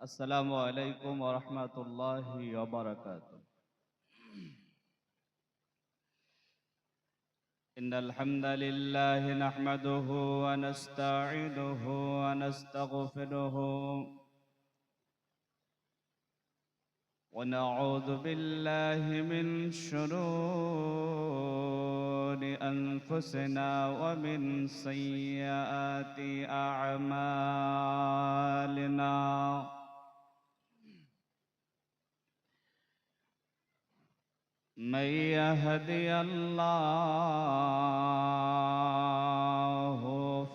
আসসালামু আলাইকুম ওয়া রাহমাতুল্লাহি ওয়া বারাকাতুহু। ইন্নাল হামদালিল্লাহি নাহমাদুহু ওয়া নাস্তাঈনুহু ওয়া নাস্তাগফিরুহু ওয়া নাউযু বিল্লাহি মিন শুরুরি আনফুসিনা ওয়া মিন সাইয়্যাতি আ'মালিনা। من يهدي الله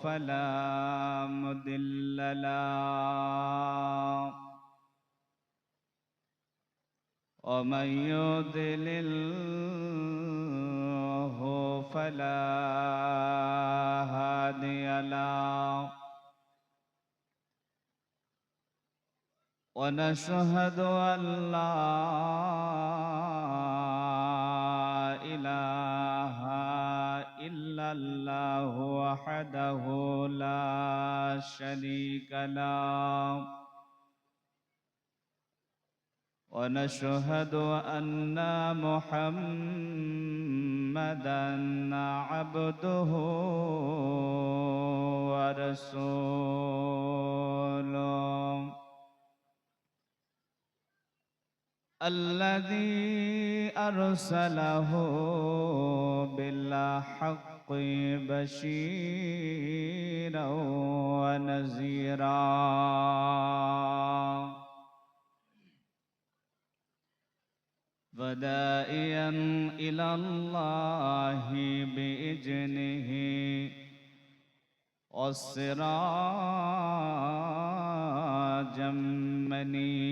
فلا مضل له ومن يضلله فلا هادي له ونشهد أن لا إله إلا الله وحده لا شريك له ونشهد أن محمدًا عبده ورسوله الذي أرسله بالحق بشيرا ونذيرا وداعيا إلى الله بإذنه والسراجا منيرا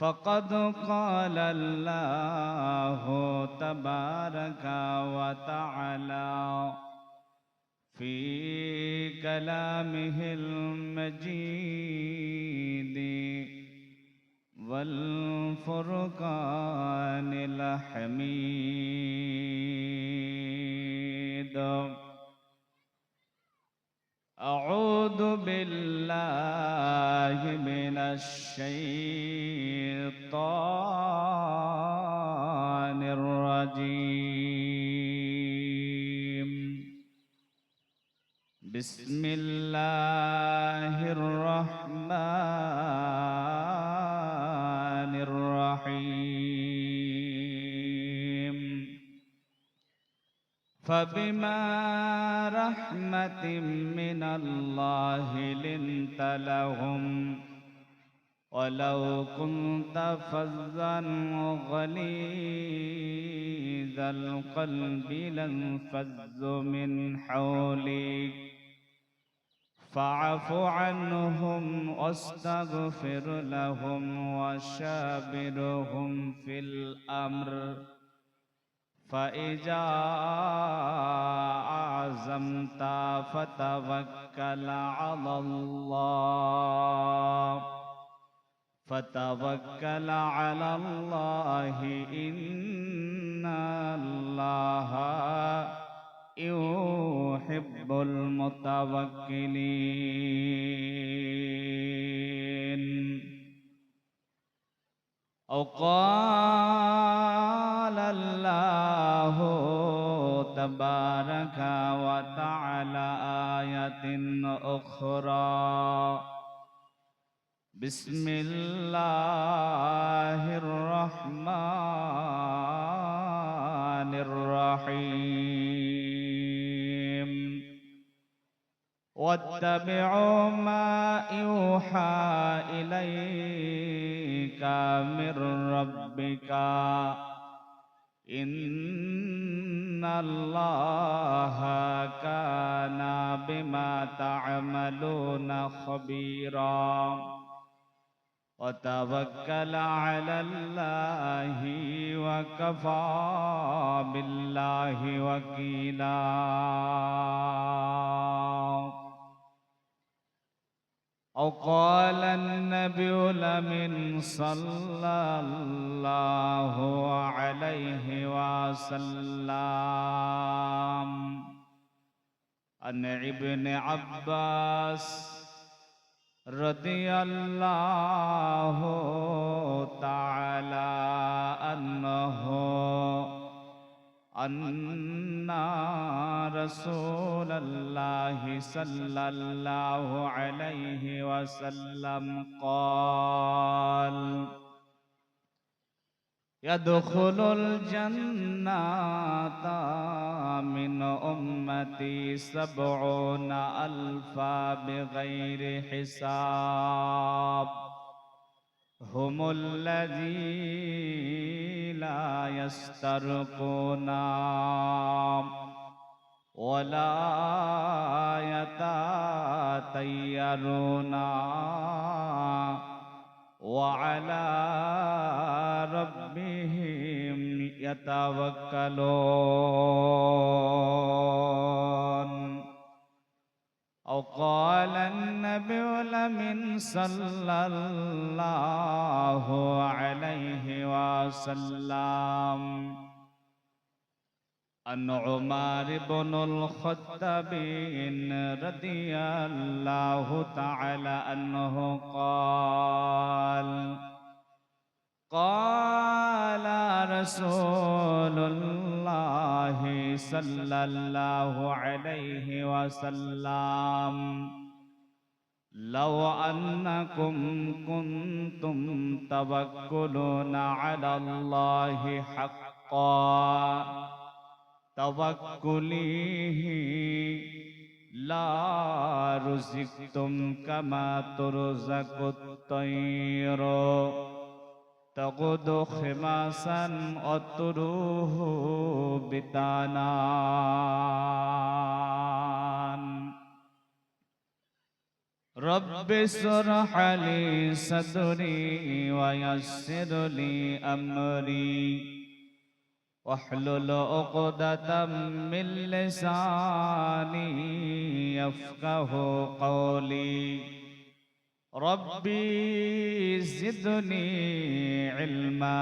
فقد قال الله تبارك وتعالى في كلامه المجيد والفرقان الحميد أعوذ بالله من الشيطان الرجيم بسم الله الرحمن الرحيم فبما رحمة من الله لنت لهم ولو كنت فظا غليظ القلب لانفضوا من حولك فاعف عنهم واستغفر لهم وشاورهم في الأمر فإذا عزمت فتوكل على الله إن الله يحب المتوكلين أو قال الله تبارك وتعالى آية أخرى بسم الله الرحمن الرحيم واتبعوا ما يوحى إليك من ربك إن الله كان بما تعملون خبيرا وتوكل على الله وكفى بالله وكيلا أو قال النبي الأمين صلى الله عليه وسلم अन इब्न अब्बास रदियल्लाहु ताला अन्हु अन्ना रसूलल्लाहि सल्लल्लाहु अलैहि वसल्लम क़ाल यदखुलुल जन्नता मिन उम्मती सबऊना अल्फा बिगैरि हिसाब हुमुल्लज़ीना ला यस्तरक़ूना वला यततय्यरूना वअला रब्बिहिम यतवक्कलून औ क़ाला अन्नबियुल मिन सल्लल्लाहु अलैहि वसल्लम अन उमर इब्नुल ख़त्ताब रदियल्लाहु तआला अन्हु क़ाल क़ाल रसूलुल्लाहि सल्लल्लाहु अलैहि वसल्लम लव अन्नकुम कुन्तुम तवक्कुलूना अलल्लाहि हक़्क़न तवक्कुलिही ला रुज़िक़्तुम कमा तुरज़क़ुत तय्रू तग़दु ख़िमासन व तरूहु बितानान रब्बि इश्रह ली सदरी व यस्सिर ली अमरी वहलुल उक़दतम मिन लिसानी यफ़क़हू क़ौली रब्बी ज़िदनी इल्मा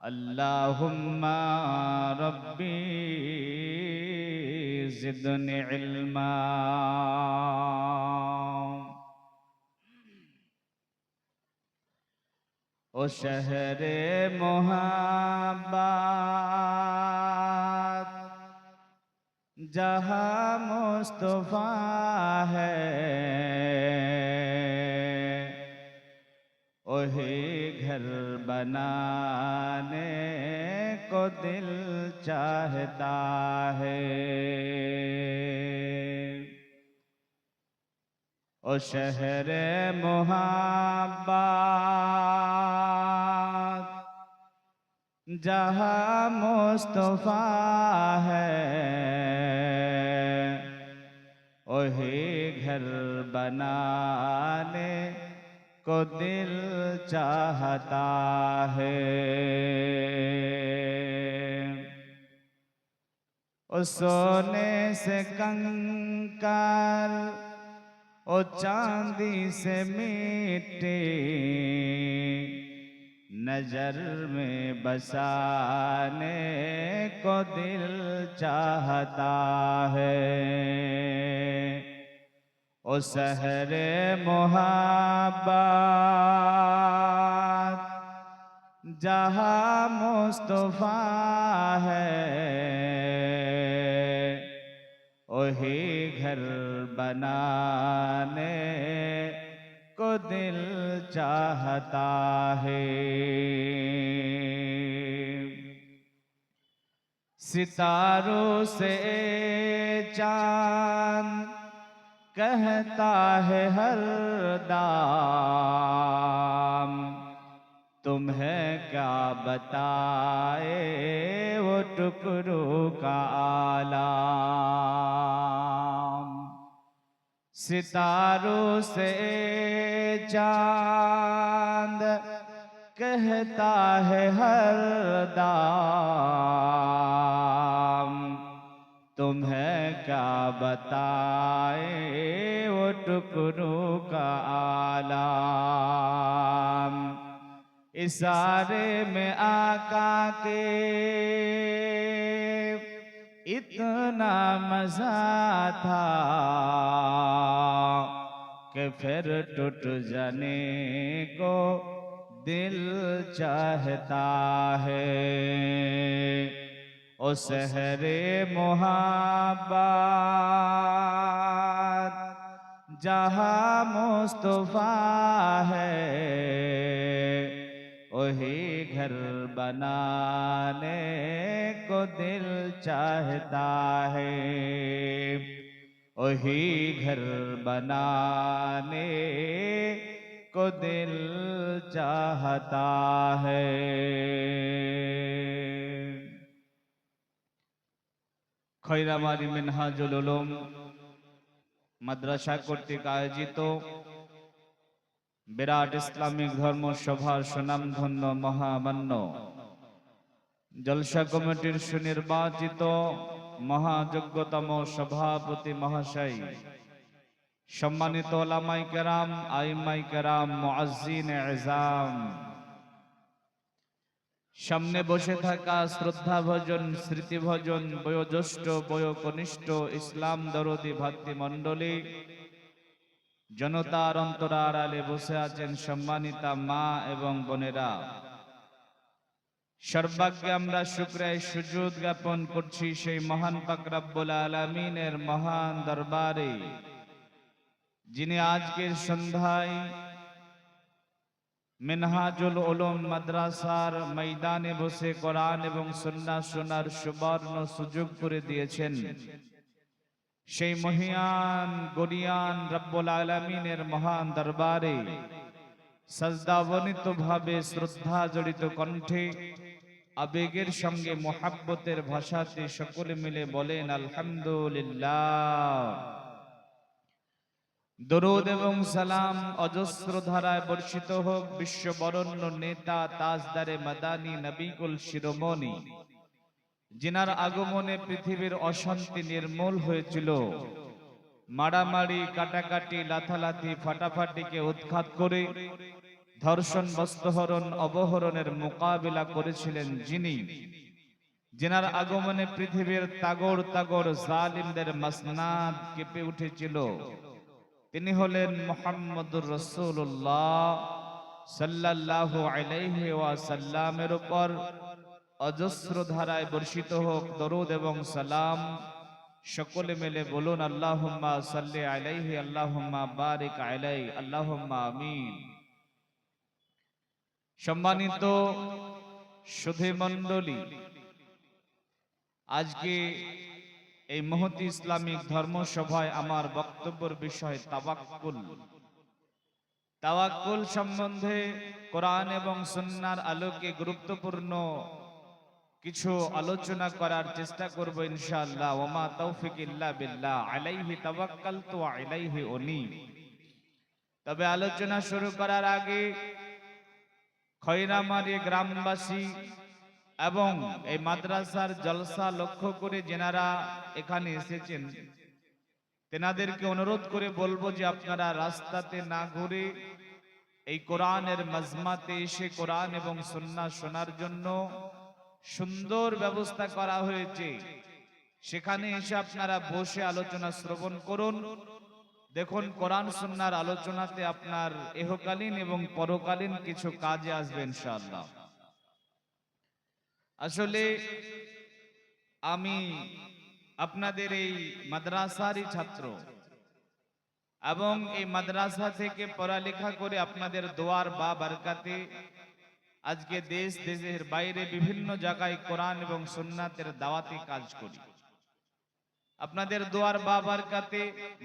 अल्लाहुम्मा रब्बी ज़िदनी इल्मा। ओ शहरे मोहब्बत जहाँ मुस्तफ़ा है वही घर बनाने को दिल चाहता है। ओ शहरे मोहब्बत जहाँ मुस्तफ़ा है वही घर बनाने को दिल चाहता है। ओ सोने से कंकर ओ चांदी से मिट्टी नजर में बसाने को दिल चाहता है। ओ शहरे मोहब्बत जहाँ मुस्तफ़ा है वही घर बनाने को दिल चाहता है। सितारों से चांद कहता है हर दाम तुम्हें क्या बताए वो टुकड़ों का आलम। सितारों से चांद कहता है हर दाम तुम्हें क्या बताए वो टुकड़ों का आलम। इशारे में आका के इतना मजा था कि फिर टूट जाने को दिल चाहता है। ओ सहरे मोहब्बत जहाँ मुस्तफा है, वही घर बनाने को दिल चाहता है। वही घर बनाने को दिल चाहता है। খয়রাবাড়ি মিনহাজুল উলুম মাদ্রাসা কর্তৃক আয়োজিত বিরাট ইসলামিক ধর্ম সভার সুনামধন্য মহামান্য জলসা কমিটির সুনির্বাচিত মহাযোগ্যতম সভাপতি মহাশয়, সম্মানিত ওলামায়ে কেরাম, আইম্মায়ে কেরাম, মুআজ্জিনে ইজাম, সামনে বসে থাকা শ্রদ্ধাভজন, স্মৃতিভজন, বয়োজ্যেষ্ঠ, বয়োকনিষ্ঠ ইসলাম দরদি ভাতৃমণ্ডলী, জনতার অন্তরার আড়ালে বসে আছেন সম্মানিতা মা এবং বোনেরা, সর্বাগ্যে আমরা শুকরিয়া সুজুদ জ্ঞাপন করছি সেই মহান পাক রব্বুল আলামিনের মহান দরবারে, যিনি আজকের সন্ধ্যায় মিনহাজুল উলুম মাদ্রাসার ময়দানে বসে কোরআন এবং সুন্নাহ শোনার সুবর্ণ সুযোগ করে দিয়েছেন। সেই মহিয়ান গরিয়ান রব্বুল আলামিনের মহান দরবারে সাজদাবনিত ভাবে শ্রদ্ধা জড়িত কণ্ঠে আবেগের সঙ্গে মোহাব্বতের ভাষাতে সকলে মিলে বলেন আলহামদুলিল্লাহ। দরুদ এবং সালাম অজস্র ধারায় বর্ষিত হোক বিশ্ব বরেণ্য নেতা তাজদারে মাদানী নবিকুল শিরোমণি, যিনার আগমনে পৃথিবীর অশান্তি নির্মূল হয়েছিল, মারামারি, কাটাকাটি, লাথালাথি, ফাটাফাটিকে উৎখাত করে ধর্ষণ, বস্ত্রহরণ, অপহরণের মোকাবিলা করেছিলেন যিনি, যিনার আগমনে পৃথিবীর তাগড় তাগড় জালিমদের মাসনাদ কেঁপে উঠেছিল, তিনি হলেন মুহাম্মদুর রাসূলুল্লাহ সাল্লাল্লাহু আলাইহি ওয়াসাল্লামের উপর অজস্র ধারায় বর্ষিত হোক দরুদ এবং সালাম। সকলে মিলে বলুন আল্লাহুম্মা সাল্লি আলাইহি, আল্লাহুম্মা বারিক আলাইহি, আল্লাহুম্মা আমিন। সম্মানিত সুধী মণ্ডলী, আজকে এই মহতী ইসলামিক ধর্মসভায় আমার বক্তব্যের বিষয় তাওয়াক্কুল। তাওয়াক্কুল সম্বন্ধে কোরআন এবং সুন্নাহর আলোকে গুরুত্বপূর্ণ কিছু আলোচনা করার চেষ্টা করব ইনশাআল্লাহ। ওয়া মা তাওফিক ইল্লা বিল্লাহ, আলাইহি তাওয়াক্কালতু ওয়া ইলাইহি উনীব। তবে আলোচনা শুরু করার আগে খয়রামারি গ্রামবাসী এবং এই মাদ্রাসার জলসা লক্ষ্য করে যেনারা এখানে এসেছেন, তেনাদেরকে অনুরোধ করে বলবো যে আপনারা রাস্তাতে না ঘুরে এই কোরআনের মাজমাতে এসে কোরআন এবং সুন্নাহ শোনার জন্য সুন্দর ব্যবস্থা করা হয়েছে, সেখানে এসে আপনারা বসে আলোচনা শ্রবণ করুন। দেখুন, কোরআন সুন্নাহর আলোচনাতে আপনার ইহকালীন এবং পরকালীন কিছু কাজে আসবে ইনশাআল্লাহ। আসলে আমি আপনাদের এই মাদ্রাসারই ছাত্র এবং এই মাদ্রাসা থেকে পড়ালেখা করে আপনাদের দোয়ার বা বরকতে আজকে দেশ দেশের বাইরে বিভিন্ন জায়গায় কোরআন এবং সুন্নাতের দাওয়াতি কাজ করি। আপনাদের দোয়ার বা বরকতে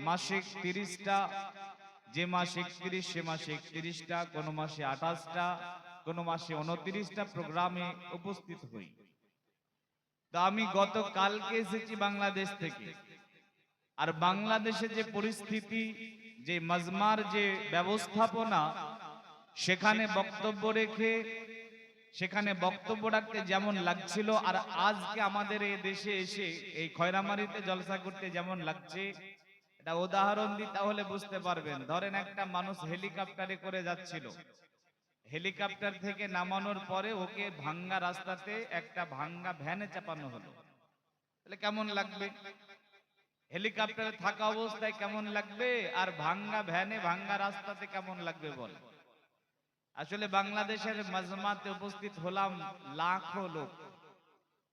মাসে 30টা, যে মাসে 31 সে মাসে 31টা, কোন মাসে 28টা, কোন মাসে 29টা প্রোগ্রামে উপস্থিত হই। তো আমি গতকালকে এসেছি বাংলাদেশ থেকে, আর বাংলাদেশে যে পরিস্থিতি, যে মাজমার যে ব্যবস্থাপনা, সেখানে বক্তব্য রেখে সেখানে বক্তব্য রাখতে যেমন লাগছিল, আর আজকে আমাদের এই দেশে এসে এই খয়রামারিতে জলসা করতে যেমন লাগছে, এটা উদাহরণ দিই তাহলে বুঝতে পারবেন। ধরেন একটা মানুষ হেলিকপ্টারে করে যাচ্ছিল, হেলিকপ্টার থেকে নামানোর পরে ওকে ভাঙ্গা রাস্তাতে একটা ভাঙ্গা ভ্যানে চাপানো হলো। তাহলে কেমন লাগবে? হেলিকপ্টারে থাকা অবস্থায় কেমন লাগবে, আর ভাঙ্গা ভ্যানে ভাঙ্গা রাস্তাতে কেমন লাগবে বল? আসলে বাংলাদেশের মাজমাতে উপস্থিত হলাম লাখো লোক।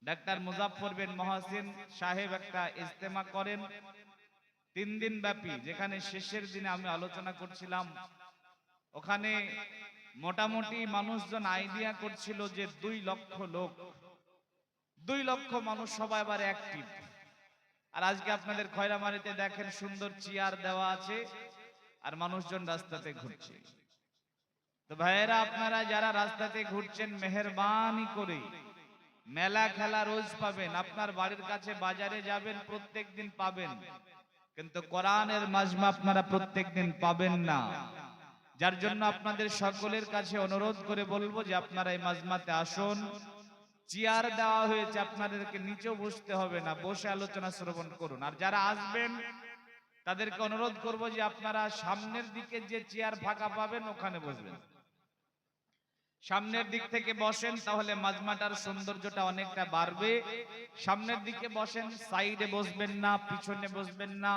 ডাক্তার মুজাফফর বিন মহসিন সাহেব একটা ইজতেমা করেন 3 দিন ব্যাপী, যেখানে শেষের দিনে আমি আলোচনা করছিলাম। ওখানে মোটামুটি মানুষজন আইডিয়া করছিল যে 2 লক্ষ লোক, 2 লক্ষ মানুষ, সবাই আবার অ্যাক্টিভ। আর আজকে আপনাদের খয়রামারিতে দেখেন সুন্দর চেয়ার দেওয়া আছে আর মানুষজন রাস্তাতে ঘুরছে। তো ভাইয়েরা, আপনারা যারা রাস্তাতে ঘুরছেন, মেহেরবানি করে মেলা খেলা রোজ পাবেন, আপনার বাড়ির কাছে বাজারে যাবেন প্রত্যেক দিন পাবেন, কিন্তু কোরআনের মাজমা আপনারা প্রত্যেক দিন পাবেন না। যার জন্য আপনাদের সকলের কাছে অনুরোধ করে বলবো যে আপনারা এই মাজমাতে আসুন। চেয়ার দেওয়া হয়েছে, আপনাদেরকে নিচেও বসতে হবে না, বসে আলোচনা শ্রবণ করুন। আর যারা আসবেন তাদেরকে অনুরোধ করব যে আপনারা সামনের দিকে যে চেয়ার ফাঁকা পাবেন ওখানে বসবেন, সামনের দিক থেকে বসেন, তাহলে মাজমাটার সৌন্দর্যটা অনেকটা বাড়বে। সামনের দিকে বসেন, সাইডে বসবেন না, পিছনে বসবেন না,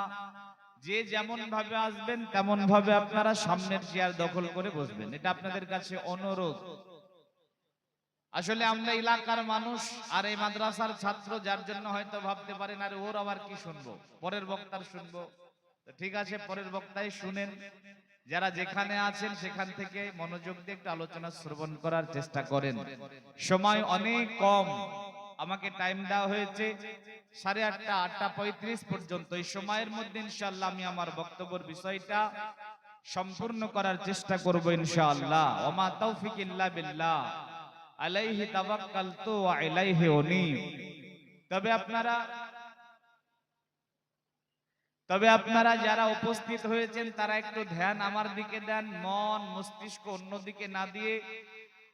যে যেমন ভাবে আসবেন তেমন ভাবে আপনারা সামনের চেয়ার দখল করে বসবেন, এটা আপনাদের কাছে অনুরোধ। আসলে আমরা এলাকার মানুষ আর এই মাদ্রাসার ছাত্র, যার জন্য হয়তো ভাবতে পারেন আরে ওর আবার কি শুনবো, পরের বক্তার শুনবো। ঠিক আছে, পরের বক্তাই শুনেন। যারা যেখানে আছেন সেখান থেকে মনোযোগ দিয়ে একটু আলোচনা শ্রবণ করার চেষ্টা করেন। সময় অনেক কম, আমাকে টাইম দেওয়া হয়েছে 8:30, 8:35 পর্যন্ত। এই সময়ের মধ্যে ইনশাআল্লাহ আমি আমার বক্তব্যের বিষয়টা সম্পূর্ণ করার চেষ্টা করব ইনশাআল্লাহ। ওমা তাওফিক ইল্লা বিল্লাহ, আলাইহি তাওয়াক্কালতু ওয়া ইলাইহি উনীব। তবে আপনারা যারা উপস্থিত হয়েছেন তারা একটু ধ্যান আমার দিকে দেন, মন মস্তিষ্ক অন্যদিকে না দিয়ে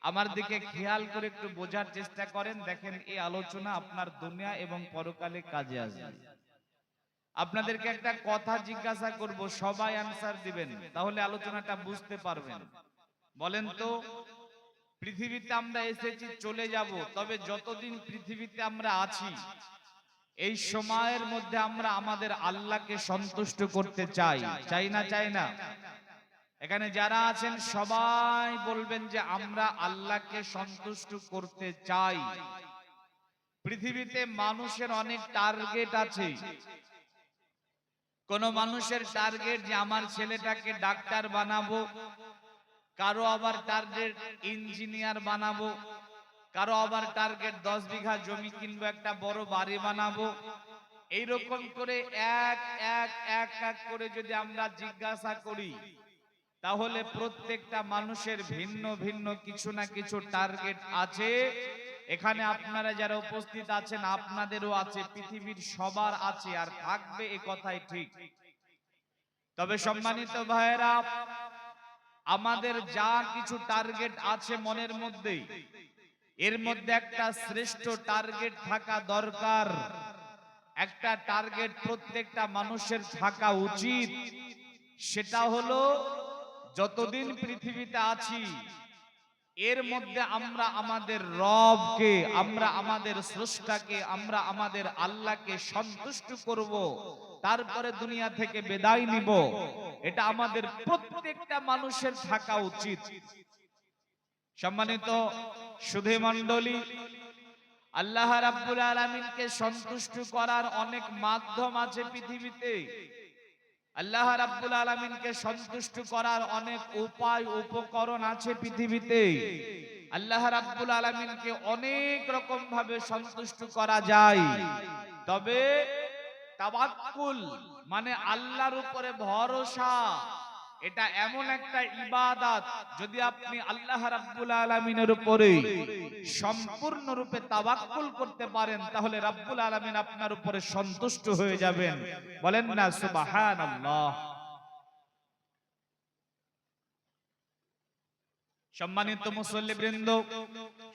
আমার দিকে খেয়াল করে একটু বোঝার চেষ্টা করেন। দেখেন, এই আলোচনা আপনার দুনিয়া এবং পরকালে কাজে আসবে। আপনাদেরকে একটা কথা জিজ্ঞাসা করব, সবাই অ্যানসার দিবেন, তাহলে আলোচনাটা বুঝতে পারবেন। বলেন তো, পৃথিবীতে আমরা এসেছি, চলে যাব, তবে যতদিন পৃথিবীতে আমরা আছি এই সময়ের মধ্যে আমরা আমাদের আল্লাহকে সন্তুষ্ট করতে চাই, চাই না? চাই না? এখানে যারা আছেন সবাই বলবেন যে আমরা আল্লাহকে সন্তুষ্ট করতে চাই। পৃথিবীতে মানুষের অনেক টার্গেট আছে। কোন মানুষের টার্গেট যে আমার ছেলেটাকে ডাক্তার বানাবো, কারো আবার টার্গেট ইঞ্জিনিয়ার বানাবো, কারো আবার টার্গেট 10 বিঘা জমি কিনবো, একটা বড় বাড়ি বানাবো। এইরকম করে এক এক এক এক করে যদি আমরা জিজ্ঞাসা করি, তাহলে প্রত্যেকটা মানুষের ভিন্ন ভিন্ন কিছু না কিছু টার্গেট আছে। এখানে আপনারা যারা উপস্থিত আছেন আপনাদেরও আছে, পৃথিবীর সবার আছে আর থাকবে, এ কথাই ঠিক। তবে সম্মানিত ভাইয়েরা, আমাদের যা কিছু টার্গেট আছে মনের মধ্যে, এর মধ্যে একটা শ্রেষ্ঠ টার্গেট থাকা দরকার। একটা টার্গেট প্রত্যেকটা মানুষের থাকা উচিত, সেটা হলো যতদিন পৃথিবীতে আছি এর মধ্যে আমরা আমাদের রবকে, আমরা আমাদের স্রষ্টাকে, আমরা আমাদের আল্লাহকে সন্তুষ্ট করব, তারপরে দুনিয়া থেকে বিদায় নিব। এটা আমাদের প্রত্যেকটা মানুষের থাকা উচিত। সম্মানিত সুধী মণ্ডলী, আল্লাহ রাব্বুল আলামিনকে সন্তুষ্ট করার অনেক মাধ্যম আছে পৃথিবীতে। আল্লাহ রাব্বুল আলামিনকে সন্তুষ্ট করার অনেক উপায় উপকরণ আছে পৃথিবীতে। আল্লাহ রাব্বুল আলামিনকে অনেক রকম ভাবে সন্তুষ্ট করা যায়। তবে তাওয়াক্কুল মানে আল্লাহর উপরে ভরসা, এটা এমন একটা ইবাদত, যদি আপনি আল্লাহ রাব্বুল আলামিনের উপরে সম্পূর্ণরূপে তাওয়াক্কুল করতে পারেন, তাহলে রাব্বুল আলামিন আপনার উপরে সন্তুষ্ট হয়ে যাবেন। বলেন না সুবহানাল্লাহ। সম্মানিত মুসল্লিবৃন্দ,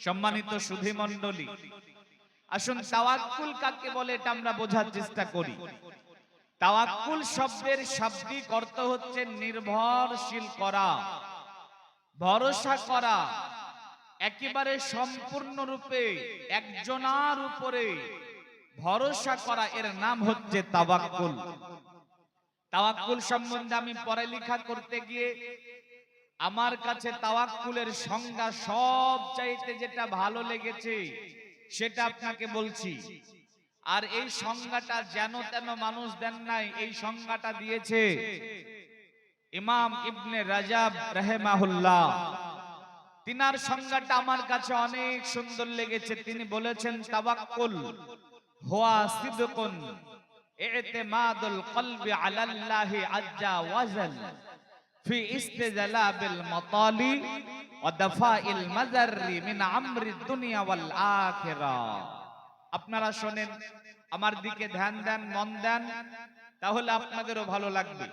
সম্মানিত সুধী মণ্ডলী, আসুন তাওয়াক্কুল কাকে বলে এটা আমরা বোঝার চেষ্টা করি। তাওয়াক্কুল শব্দের শাব্দিক অর্থ হচ্ছে নির্ভরশীল করা, ভরসা করা, একেবারে সম্পূর্ণরূপে একজনার উপরে ভরসা করা, এর নাম হচ্ছে তাওয়াক্কুল। তাওয়াক্কুল সম্বন্ধে আমি পড়ালেখা করতে গিয়ে আমার কাছে তাওয়াক্কুলের সংজ্ঞা সব চাইতে যেটা ভালো লেগেছে সেটা আপনাকে বলছি। আর এই সংজ্ঞাটা যেন তেন মানুষ দেন নাই, এই সংজ্ঞাটা দিয়েছে ইমাম ইবনে রাজাব রাহিমাহুল্লাহ। তিনার সংজ্ঞাটা আমার কাছে অনেক সুন্দর লেগেছে। তিনি বলেছেন তাওয়াক্কুল হুয়া সিদকুন ইতিমাদুল কলবি আলাল্লাহি আজ্জা ওয়াজাল ফি ইস্তিজালাবিল মাতালি ওয়া দাফাইল মাযাররি মিন আমরিদ দুনিয়া ওয়াল আখিরাহ। আপনারা শুনেন, আমার দিকে ধ্যান দেন, মন দেন, তাহলে আপনাদেরও ভালো লাগবে।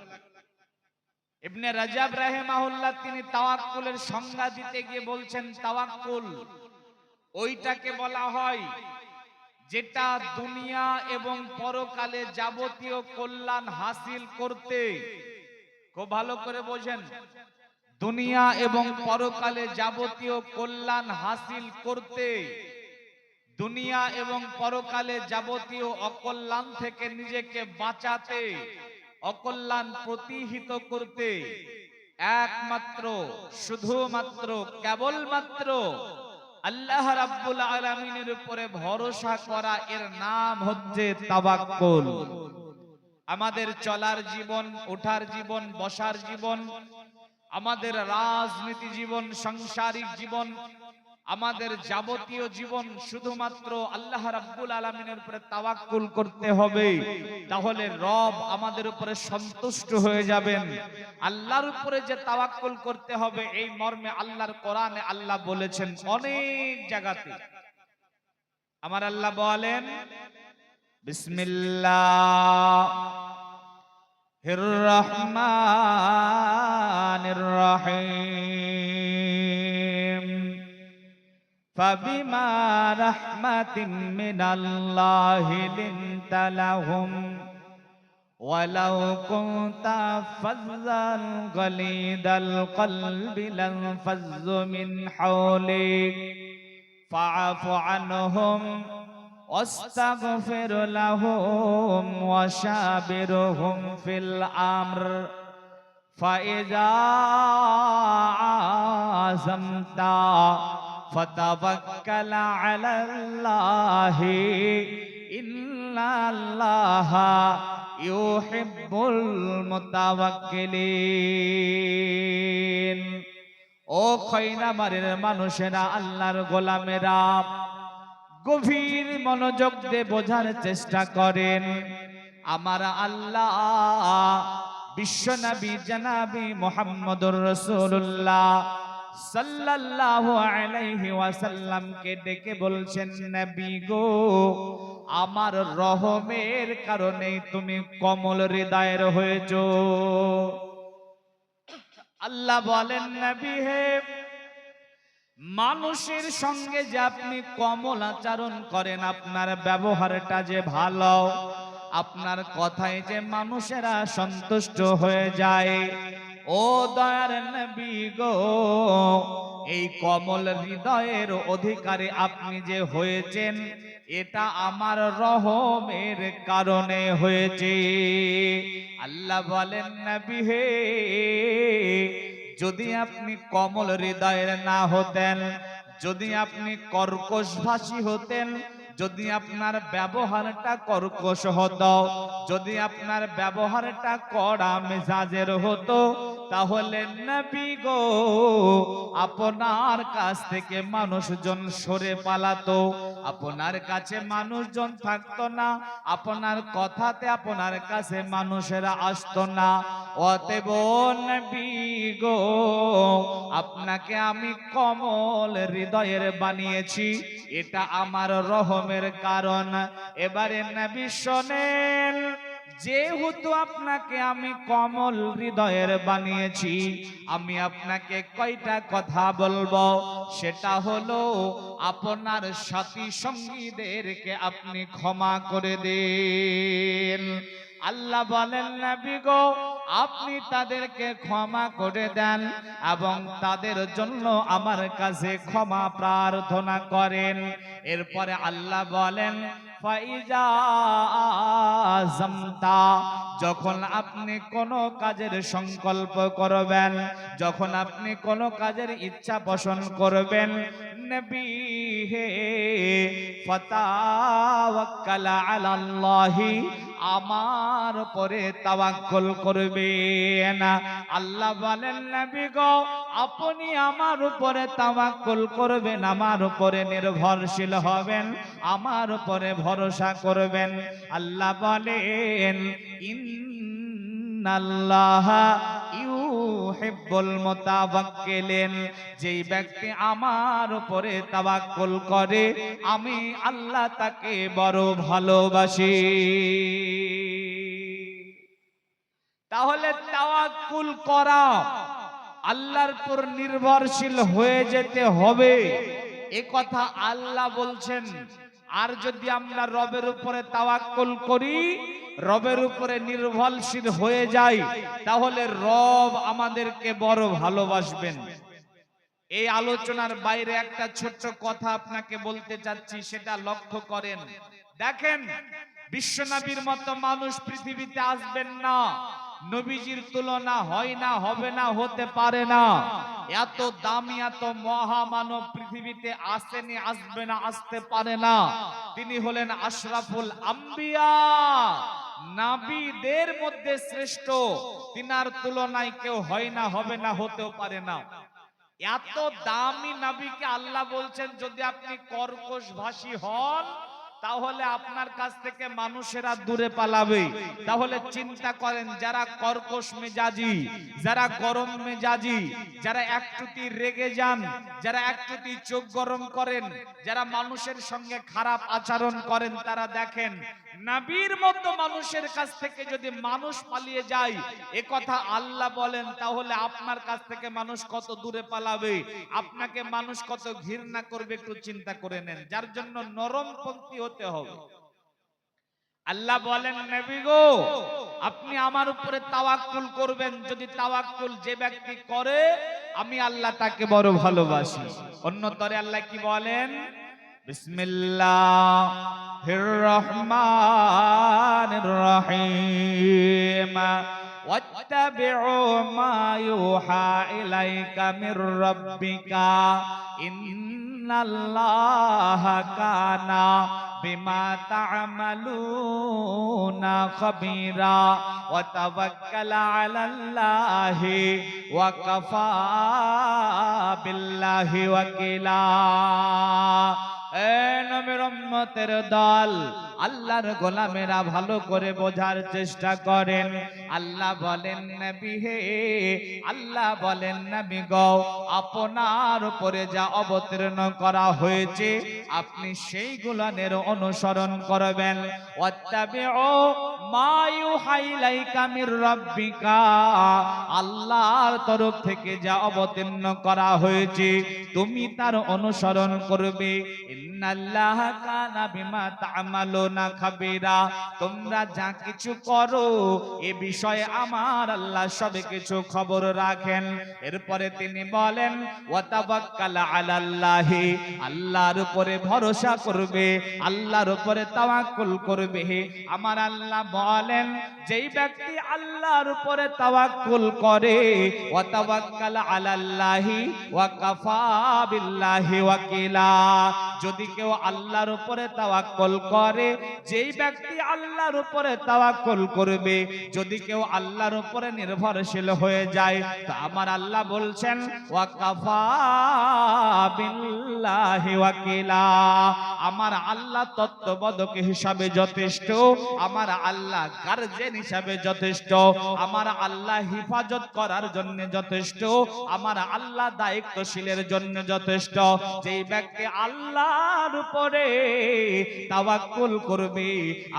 ইবনে রাজাব রাহিমাহুল্লাহ তিনি তাওয়াক্কুলের সংজ্ঞা দিতে গিয়ে বলছেন তাওয়াক্কুল ওইটাকে বলা হয় যেটা দুনিয়া এবং পরকালে যাবতীয় কল্যাণ হাসিল করতে, খুব ভালো করে বোঝেন, দুনিয়া এবং পরকালে যাবতীয় কল্যাণ হাসিল করতে, দুনিয়া এবং পরকালে যাবতীয় অকল্যাণ থেকে নিজেকে বাঁচাতে, অকল্যাণ প্রতিহিত করতে একমাত্র, শুধুমাত্র, কেবলমাত্র আল্লাহ রাব্বুল আলামিনের উপরে ভরসা করা, এর নাম হচ্ছে তাওয়াক্কুল। আমাদের চলার জীবন, ওঠার জীবন, বসার জীবন, আমাদের রাজনীতি জীবন, সাংসারিক জীবন, আমাদের যাবতীয় জীবন শুধুমাত্র আল্লাহ রাব্বুল আলামিনের উপরে তাওয়াক্কুল করতে হবে, তাহলে রব আমাদের উপরে সন্তুষ্ট হয়ে যাবেন। আল্লাহর উপরে যে তাওয়াক্কুল করতে হবে এই মর্মে আল্লাহর কোরআনে আল্লাহ বলেছেন অনেক জায়গাতে। আমার আল্লাহ বলেন বিসমিল্লাহির রহমানির রহিম فبما رحمة من الله لنت لهم ولو كنت فظا غليظ القلب لانفضوا من حولك فاعف عنهم واستغفر لهم وشاورهم في الأمر فإذا عزمت فتوكل على الله إن الله يحب المتوكلين। ও খৈনামারের মানুষেরা, আল্লাহর গোলামেরা, গভীর মনোযোগ দিয়ে বোঝার চেষ্টা করেন। আমার আল্লাহ বিশ্বনবী জনাবি মুহাম্মদুর রাসূলুল্লাহ সাল্লাল্লাহু আলাইহি ওয়াসাল্লামকে ডেকে বলছেন, নবী গো, আমার রহমের কারণে তুমি কমল হৃদয়ের হয়েছো। আল্লাহ বলেন, নবী হে, মানুষের সঙ্গে যে আপনি কমল আচরণ করেন, আপনার ব্যবহারটা যে ভালো, আপনার কথায় যে মানুষেরা সন্তুষ্ট হয়ে যায়, ও দয়ার নবী গো, এই কমল হৃদয়ের অধিকারী আপনি যে হয়েছেন, এটা আমার রহমের কারণে হয়েছে। আল্লাহ বলেন, নবী হে, যদি আপনি কমল হৃদয়ের না হতেন, যদি আপনি কর্কশভাষী হতেন, যদি আপনার ব্যবহারটা কর্কশ হতো, যদি আপনার ব্যবহারটা কড়া মেজাজের হতো, তাহলে নবী গো, আপনার কাছ থেকে মানুষজন সরে পালাতো, আপনার কাছে মানুষজন থাকতো না, আপনার কথাতে আপনার কাছে মানুষেরা আসতো না। অতএব নবী গো, আপনাকে আমি কমল হৃদয়ের বানিয়েছি, এটা আমার রহমের কারণ। এবারে নবী শোনেন, যেহেতু আপনাকে আমি কমল হৃদয়ের বানিয়েছি, আমি আপনাকে কয়টা কথা বলবো, সেটা হলো আপনার সাথী সঙ্গীদেরকে আপনি ক্ষমা করে দিন। আল্লাহ বলেন, নবী গো, আপনি তাদেরকে ক্ষমা করে দেন এবং তাদের জন্য আমার কাছে ক্ষমা প্রার্থনা করেন। এরপরে আল্লাহ বলেন, ফাইজা আযামতা, যখন আপনি কোন কাজের সংকল্প করবেন, যখন আপনি কোন কাজের ইচ্ছা পোষণ করবেন, নবী হে ফাতাওয়াক্কাল আলাল্লাহি, আমার উপরে তাওয়াক্কুল করবেন। আল্লাহ বলেন নবী গো, আপনি আমার উপরে তাওয়াক্কুল করবেন, আমার উপরে নির্ভরশীল হবেন, আমার উপরে ভরসা করবেন। আল্লাহ বলেন ইন্নাল্লাহা ইউহিব্বুল মুতাওয়াক্কিলিন, যেই ব্যক্তি আমার উপরে তাওয়াক্কুল করে আমি আল্লাহ তাকে বড় ভালোবাসি। তাহলে তাওয়াক্কুল করা, আল্লাহর উপর নির্ভরশীল হয়ে যেতে হবে, এ কথা আল্লাহ বলছেন। আর যদি আমরা রবের উপরে তাওয়াক্কুল করি, রবের উপরে নির্ভরশীল হয়ে যাই, তাহলে রব আমাদেরকে বড় ভালোবাসবেন। এই আলোচনার বাইরে একটা ছোট্ট কথা আপনাকে বলতে চাচ্ছি, সেটা লক্ষ্য করেন। দেখেন, বিশ্বনবীর মতো মানুষ পৃথিবীতে আসবেন না, নবীজির তুলনা হয় না, হবে না, হতে পারে না। এত দামি, এত মহামানব পৃথিবীতে আসেনি, আসবে না, আসতে পারে না। তিনি হলেন আশরাফুল আম্বিয়া, নবীদের মধ্যে শ্রেষ্ঠ। তিনার তুলনায় কেউ হয় না, হবে না, হতেও পারে না। এত দামি নবীকে আল্লাহ বলছেন, যদি আপনি কর্কশ ভাষী হন তাহলে আপনার কাছ থেকে মানুষেরা দূরে পালাবে। তাহলে চিন্তা করেন, যারা কর্কশ মেজাজি, যারা গরম মেজাজি, যারা একটুতি রেগে যান, যারা একটুতি চোখ গরম করেন, যারা মানুষের সঙ্গে খারাপ আচরণ করেন, তারা দেখেন নবীর মতো মানুষের কাছ থেকে যদি মানুষ পালিয়ে যায়, এ কথা আল্লাহ বলেন, তাহলে আপনার কাছ থেকে মানুষ কত দূরে পালাবে, আপনাকে মানুষ কত ঘৃণা করবে, একটু চিন্তা করে নেন। যার জন্য নরমপন্থী হতে হবে। আল্লাহ বলেন নবী গো, আপনি আমার উপরে তাওয়াক্কুল করবেন, যদি তাওয়াক্কুল যে ব্যক্তি করে আমি আল্লাহ তাকে বড় ভালোবাসি। অন্য তরে আল্লাহ কি বলেন? বিসমিল্লাহির রহমানির রহিম, ওয়াত্তাবিউ মা ইউহা ইলাইকা মির রাব্বিকা ইন্নাল্লাহা কানা বিমা তা'মালুনা খাবীরা ওয়া তাওয়াক্কাল আলাল্লাহি ওয়া কাফা বিল্লাহি ওয়াকিলা। এ নবীর উম্মতের দল, আল্লাহর গোলামেরা ভালো করে বোঝার চেষ্টা করেন। আল্লাহ বলেন নবী হে, আল্লাহ বলেন নবী গো, আপনার উপরে যা অবতীর্ণ করা হয়েছে আপনি সেইগুলোর অনুসরণ করবেন। ওয়াত্তাবিউ মা ইউহা ইলাইকা মির রাব্বিকা, আল্লাহর তরফ থেকে যা অবতীর্ণ করা হয়েছে তুমি তার অনুসরণ করবে। ইন্নাল্লাহা কানা বিমা তা'মালুনা খাবীরা, তোমরা যা কিছু করো এ বিষয়ে আমার আল্লাহ সব কিছু খবর রাখেন। এরপরে তিনি বলেন ওয়া তাওয়াক্কাল আলাল্লাহি, আল্লাহর উপরে ভরসা করবে, আল্লাহর উপরে তাওয়াক্কুল করবে। আমার আল্লাহ বলেন, যেই ব্যক্তি আল্লাহর উপরে তাওয়াক্কুল করে, ওয়া তাওয়াক্কাল আলাল্লাহি ওয়া কাফা বিল্লাহি ওয়াকিলা, যদি কেউ আল্লাহর উপরে তাওয়াক্কুল করে, যেই ব্যক্তি আল্লাহর উপরে তাওয়াক্কুল করবে, যদি কেউ আল্লাহর উপরে নির্ভরশীল হয়ে যায়, তো আমার আল্লাহ বলছেন ওয়া কাফা বিল্লাহি ওয়াকিলা, আমার আল্লাহ তত্ত্বাবধায়ক হিসাবে যথেষ্ট, আমার আল্লাহ গার্জিয়ান হিসাবে যথেষ্ট, আমার আল্লাহ হিফাজত করার জন্য যথেষ্ট, আমার আল্লাহ দায়িত্বশীলের জন্য যথেষ্ট। যেই ব্যক্তি আল্লাহর উপরে তাওয়াক্কুল করবে,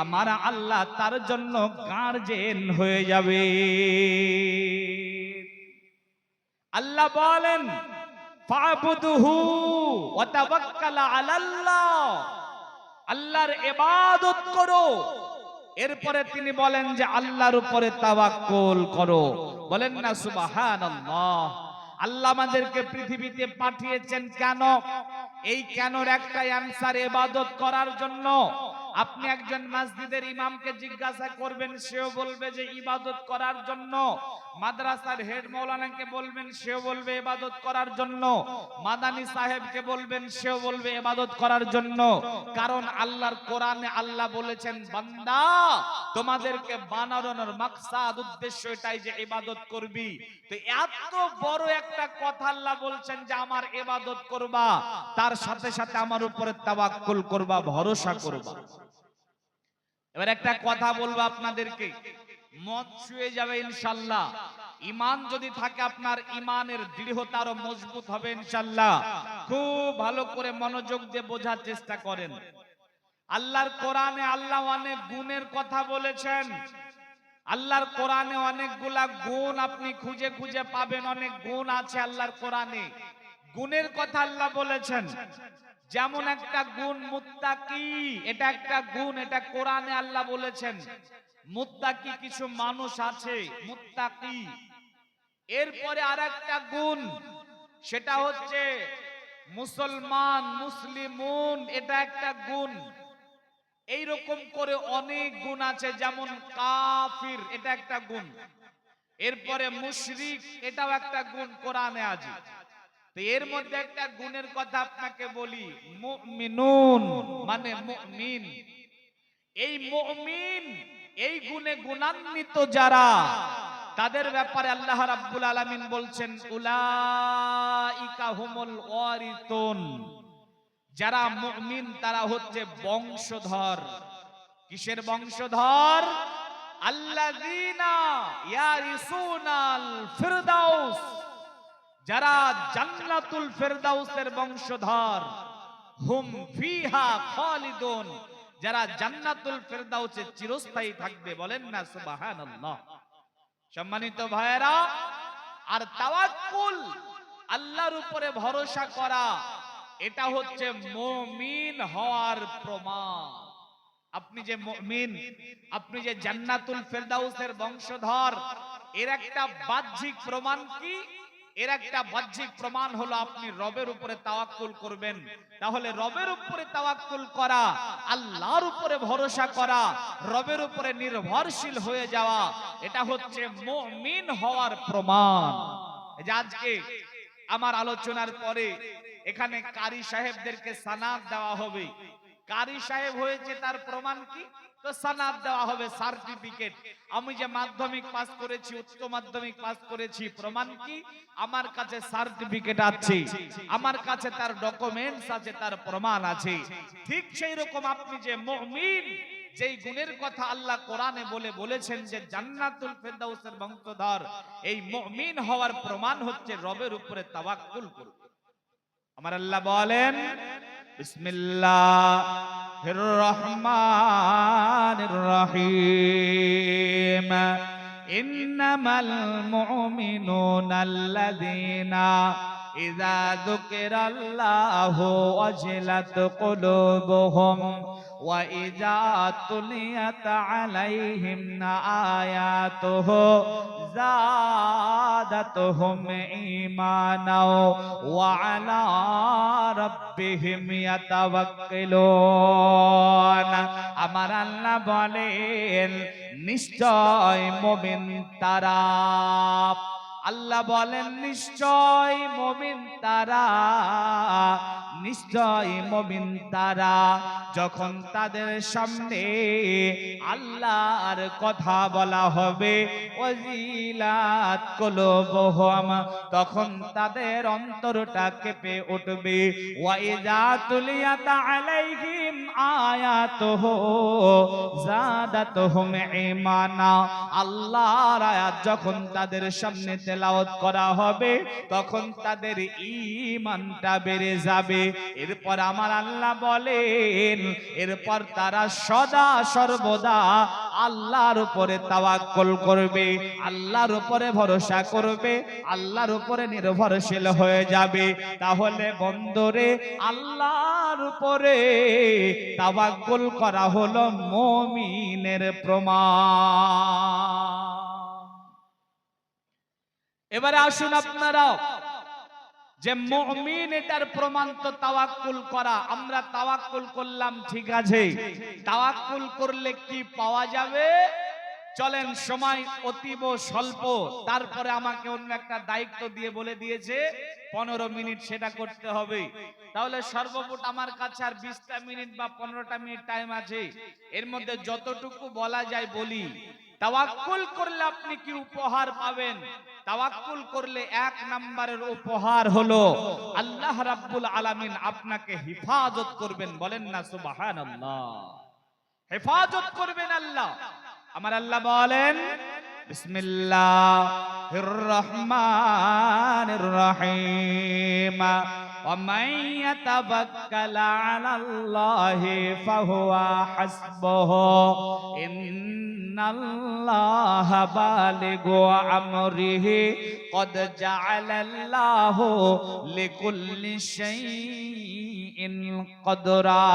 আমার আল্লাহ তার জন্য গার্জিয়ান হয়ে যাবে। আল্লাহ বলেন ফাবুদুহু ওয়া তাওয়াক্কাল আলাল্লাহ, আল্লাহর ইবাদত করো। এরপরে তিনি বলেন যে আল্লাহর উপরে তাওয়াক্কুল করো। বলেন না সুবহানাল্লাহ। আল্লাহ আমাদেরকে পৃথিবীতে পাঠিয়েছেন কেন? এই কেনর একটা অ্যানসার ইবাদত করার জন্য। আপনি একজন মসজিদের ইমামকে জিজ্ঞাসা করবেন, সেও বলবে যে ইবাদত করার জন্য। মাদ্রাসার হেড মাওলানাকে বলবেন, সেও বলবে ইবাদত করার জন্য। মাদানী সাহেবকে বলবেন, সেও বলবে ইবাদত করার জন্য। কারণ আল্লাহর কোরআনে আল্লাহ বলেছেন, বান্দা তোমাদেরকে বানানোর মাকসাদ, উদ্দেশ্য এটাই যে ইবাদত করবি। তো এত বড় একটা কথা আল্লাহ বলছেন যে আমার ইবাদত করবা, তার সাথে সাথে আমার উপরে তাওয়াক্কুল করবা, ভরসা করবা। এবার একটা কথা বলবো আপনাদেরকে, মত ছুঁয়ে যাবে ইনশাআল্লাহ। ঈমান যদি থাকে আপনার, ঈমানের দৃঢ়তা আরো মজবুত হবে ইনশাআল্লাহ। খুব ভালো করে মনোযোগ দিয়ে বোঝার চেষ্টা করেন। আল্লাহর কোরআনে আল্লাহ অনেক গুণের কথা বলেছেন। আল্লাহর কোরআনে অনেকগুলা গুণ আপনি খুঁজে খুঁজে পাবেন, অনেক গুণ আছে আল্লাহর কোরআনে। গুণের কথা আল্লাহ বলেছেন, যেমন একটা গুণ মুত্তাকি, এটা একটা গুণ, এটা কোরআনে আল্লাহ বলেছেন। মুত্তাকি কিছু মানুষ আছে মুত্তাকি। এরপরে আরেকটা গুণ, সেটা হচ্ছে মুসলমান, মুসলিমুন, এটা একটা গুণ। এইরকম করে অনেক গুণ আছে, যেমন কাফির, এটা একটা গুণ। এরপরে মুশরিক, এটাও একটা গুণ কোরআনে আছে। তো এর মধ্যে একটা গুণের কথা আপনাকে বলি, মুমিনুন মানে মুমিন। এই মুমিন, এই গুণে গুণান্বিত যারা, তাদের ব্যাপারে আল্লাহ রাব্বুল আলামিন বলছেন, উলাইকা হুমুল ওয়ারিসুন। যারা মুমিন তারা হচ্ছে বংশধর। কিসের বংশধর? আল্লাযীনা ইয়ারিসুনাল ফিরদাউস, যারা জান্নাতুল ফিরদাউসের বংশধর। হুম ফিহা খালিদুন, যারা জান্নাতুল ফিরদাউসে চিরস্থায়ী থাকবে। বলেন না সুবহানাল্লাহ। সম্মানিত ভাইয়েরা, আর তাওয়াক্কুল, আল্লাহর উপরে ভরসা করা, এটা হচ্ছে মুমিন হওয়ার প্রমাণ। আপনি যে মুমিন, আপনি যে জান্নাতুল ফিরদাউসের বংশধর, এর একটা বাহ্যিক প্রমাণ কি? এর একটা বাহ্যিক প্রমাণ হলো আপনি রবের উপরে তাওয়াক্কুল করবেন। তাহলে রবের উপরে তাওয়াক্কুল করা, আল্লাহর উপরে ভরসা করা, রবের উপরে নির্ভরশীল হয়ে যাওয়া, এটা হচ্ছে মুমিন হওয়ার প্রমাণ। এই যে আজকে আমার আলোচনার পরে এখানে কারি সাহেবদেরকে সানাদ দেওয়া হবে। কারি সাহেব হয়েছে তার প্রমাণ কি? তো সানাদ দেওয়া হবে, সার্টিফিকেট। আমি যে মাধ্যমিক পাস করেছি, উচ্চ মাধ্যমিক পাস করেছি, প্রমাণ কি? আমার কাছে সার্টিফিকেট আছে, আমার কাছে তার ডকুমেন্টস আছে, তার প্রমাণ আছে। ঠিক সেই রকম আপনি যে মুমিন, যেই গুণের কথা আল্লাহ কোরআনে বলেছেন যে জান্নাতুল ফিরদাউসের বংশধর, এই মুমিন হওয়ার প্রমাণ হচ্ছে রবের উপরে তাওয়াক্কুল করুন। আমার আল্লাহ বলেন, বিসমিল্লাহির রহমানির রহিম, ইন্নামাল মুমিনুনা আল্লাযীনা ইযা যুকিরাল্লাহু ওয়াজিলাত কুলুবুহুম ওয়া ইযা তুলিয়াত আলাইহিম আয়াতুহু যাদাতুহুম ঈমানাও ওয়া আলা রাব্বিহিম ইয়াতাওয়াক্কালুন। আমার আল্লাহ বলেন, নিশ্চয় মুমিন তারা, আল্লাহ বলেন নিশ্চয় মুমিন তারা, নিশ্চয় মুমিন তারা, যখন তাদের সামনে আল্লাহর কথা বলা হবে, ওয়াজিলাত কুলুবুহুম, তখন তাদের অন্তরটা কেঁপে উঠবে। ওয়া ইযা তুলিয়াত আলাইহিম আয়াতুহু যাদাতুহুম ঈমানা, আল্লাহর আয়াত যখন তাদের সামনে তেলাওয়াত করা হবে, তখন তাদের ঈমানটা বেড়ে যাবে। এরপর আমার আল্লাহ বলেন, এরপর তারা সদা সর্বদা আল্লাহর উপরে তাওয়াক্কুল করবে, আল্লাহর উপরে ভরসা করবে, আল্লাহর উপরে নির্ভরশীল হয়ে যাবে। তাহলে বন্ধুরে, আল্লাহর উপরে তাওয়াক্কুল করা হলো মুমিনের প্রমাণ। এবারে আসুন আপনারা যে মুমিন, এটার প্রমাণ তো তাওয়াক্কুল করা। আমরা তাওয়াক্কুল করলাম, ঠিক আছে, তাওয়াক্কুল করলে কি পাওয়া যাবে? চলেন, সময় অতীব স্বল্প, তারপরে আমাকে অন্য একটা দায়িত্ব দিয়ে বলে দিয়েছে 15 মিনিট সেটা করতে হবে। তাহলে সর্বমোট আমার কাছে আর 20টা মিনিট বা 15টা মিনিট টাইম আছে। এর মধ্যে যতটুকু বলা যায় বলি। তাওয়াক্কুল করলে আপনি কি উপহার পাবেন? তাওয়াক্কুল করলে 1 নম্বরের উপহার হলো আল্লাহ রাব্বুল আলামিন আপনাকে হেফাজত করবেন। বলেন না সুবহানাল্লাহ। হেফাজত করবেন আল্লাহ। আমার আল্লাহ বলেন, বিসমিল্লাহির রহমানির রহিম, ওয়া মান ইয়াতাওয়াক্কাল আলাল্লাহি ফাহুয়া হাসবুহু, ইন্নাল্লাহা বালিগু আমরিহি, ক্বাদ জাআলাল্লাহু লিকুল্লি শাইইন কদরা।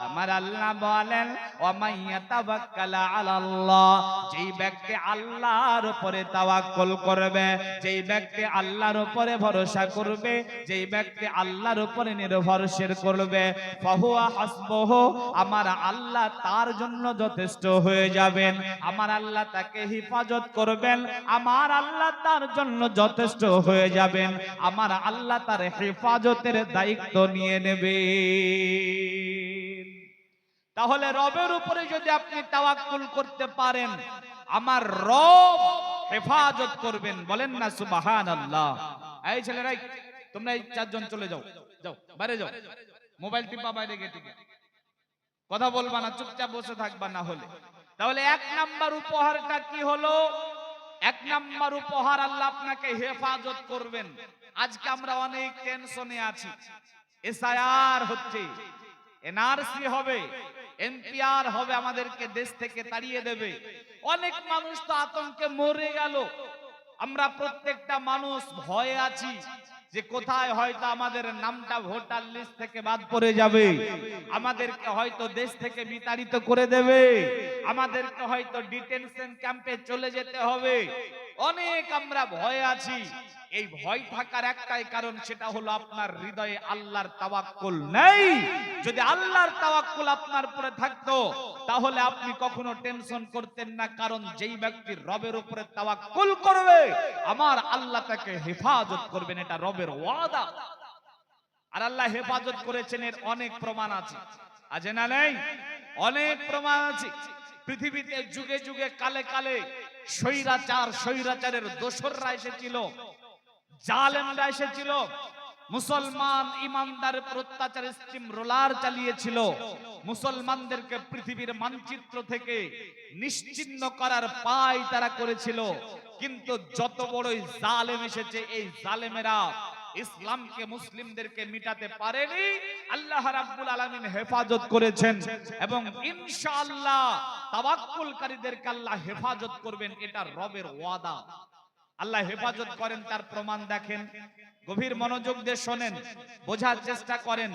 আমার আল্লাহ বলেন, ওয়া মান ইয়াতাওয়াক্কাল আলাল্লাহ, যেই ব্যক্তি আল্লাহর উপরে তাওয়াক্কুল করবে, যেই ব্যক্তি আল্লাহর উপরে ভরসা করবে, যেই ব্যক্তি আল্লাহর উপরে নির্ভরশীল করবে, ফাহুয়া হাসবুহু, আমার আল্লাহ তার জন্য যথেষ্ট হয়ে যাবেন। আমার আল্লাহ তাকে হেফাজত করবেন, আমার আল্লাহ তার জন্য যথেষ্ট হয়ে যাবেন। আমার আল্লাহ তার হেফাজতের দায়িত্ব নিয়ে নেবে। তাহলে রবের উপরে যদি আপনি তাওয়াক্কুল করতে পারেন, আমার রব হেফাজত করবেন। বলেন না সুবহানাল্লাহ। এই ছেলেরা, তোমরা এই 4 জন চলে যাও, যাও বাইরে যাও, মোবাইল টিপা বাইরে গিয়ে টিপা, কথা বলবা না, চুপচাপ বসে থাকবা। না হলে তাহলে 1 নাম্বার উপহারটা কি হলো? 1 নাম্বার উপহার, আল্লাহ আপনাকে হেফাজত করবেন। আজকে আমরা অনেক টেনশনে আছি। এসআইআর হচ্ছে, এনআরসি হবে, এনপিআর হবে, আমাদেরকে দেশ থেকে তাড়িয়ে দেবে। অনেক মানুষ তো আতঙ্কে মরে গেল। আমরা প্রত্যেকটা মানুষ ভয়ে আছি যে কোথায় হয়তো আমাদের নামটা ভোটার লিস্ট থেকে বাদ পড়ে যাবে, আমাদেরকে হয়তো দেশ থেকে বিতাড়িত করে দেবে, আমাদেরকে হয়তো ডিটেনশন ক্যাম্পে চলে যেতে হবে। অনেক আমরা ভয়ে আছি। এই ভয় থাকার একটাই কারণ, সেটা হলো আপনার হৃদয়ে আল্লাহর তাওয়াক্কুল নেই। যদি আল্লাহর তাওয়াক্কুল আপনার উপরে থাকতো, তাহলে আপনি কখনো টেনশন করতেন না। কারণ যেই ব্যক্তি রবের উপরে তাওয়াক্কুল করবে, আমার আল্লাহ তাকে হেফাজত করবেন, এটা রবের ওয়াদা। আর আল্লাহ হেফাজত করেছেন, এর অনেক প্রমাণ আছে। আছে না নেই? অনেক প্রমাণ আছে। পৃথিবীতে যুগে যুগে কালে কালে স্বৈরাচারের দোসররা এসেছিল, জালেমরা এসেছিল, মুসলমান ইমানদারের অত্যাচার স্টিম রোলার চালিয়েছিল, মুসলমানদেরকে পৃথিবীর মানচিত্র থেকে নিশ্চিহ্ন করার পায় তারা করেছিল। কিন্তু যত বড়ই জালেম এসেছে, এই জালেমেরা ইসলামকে, মুসলিমদেরকে মিটাতে পারেনি। আল্লাহ রাব্বুল আলামিন হেফাজত করেছেন, এবং ইনশাআল্লাহ তাওয়াক্কুলকারীদেরকে আল্লাহ হেফাজত করবেন, এটা রবের ওয়াদা। আল্লাহ হেফাজত করেন, তার প্রমাণ দেখেন। গভীর মনোযোগ দিয়ে শোনেন, বোঝার চেষ্টা করেন,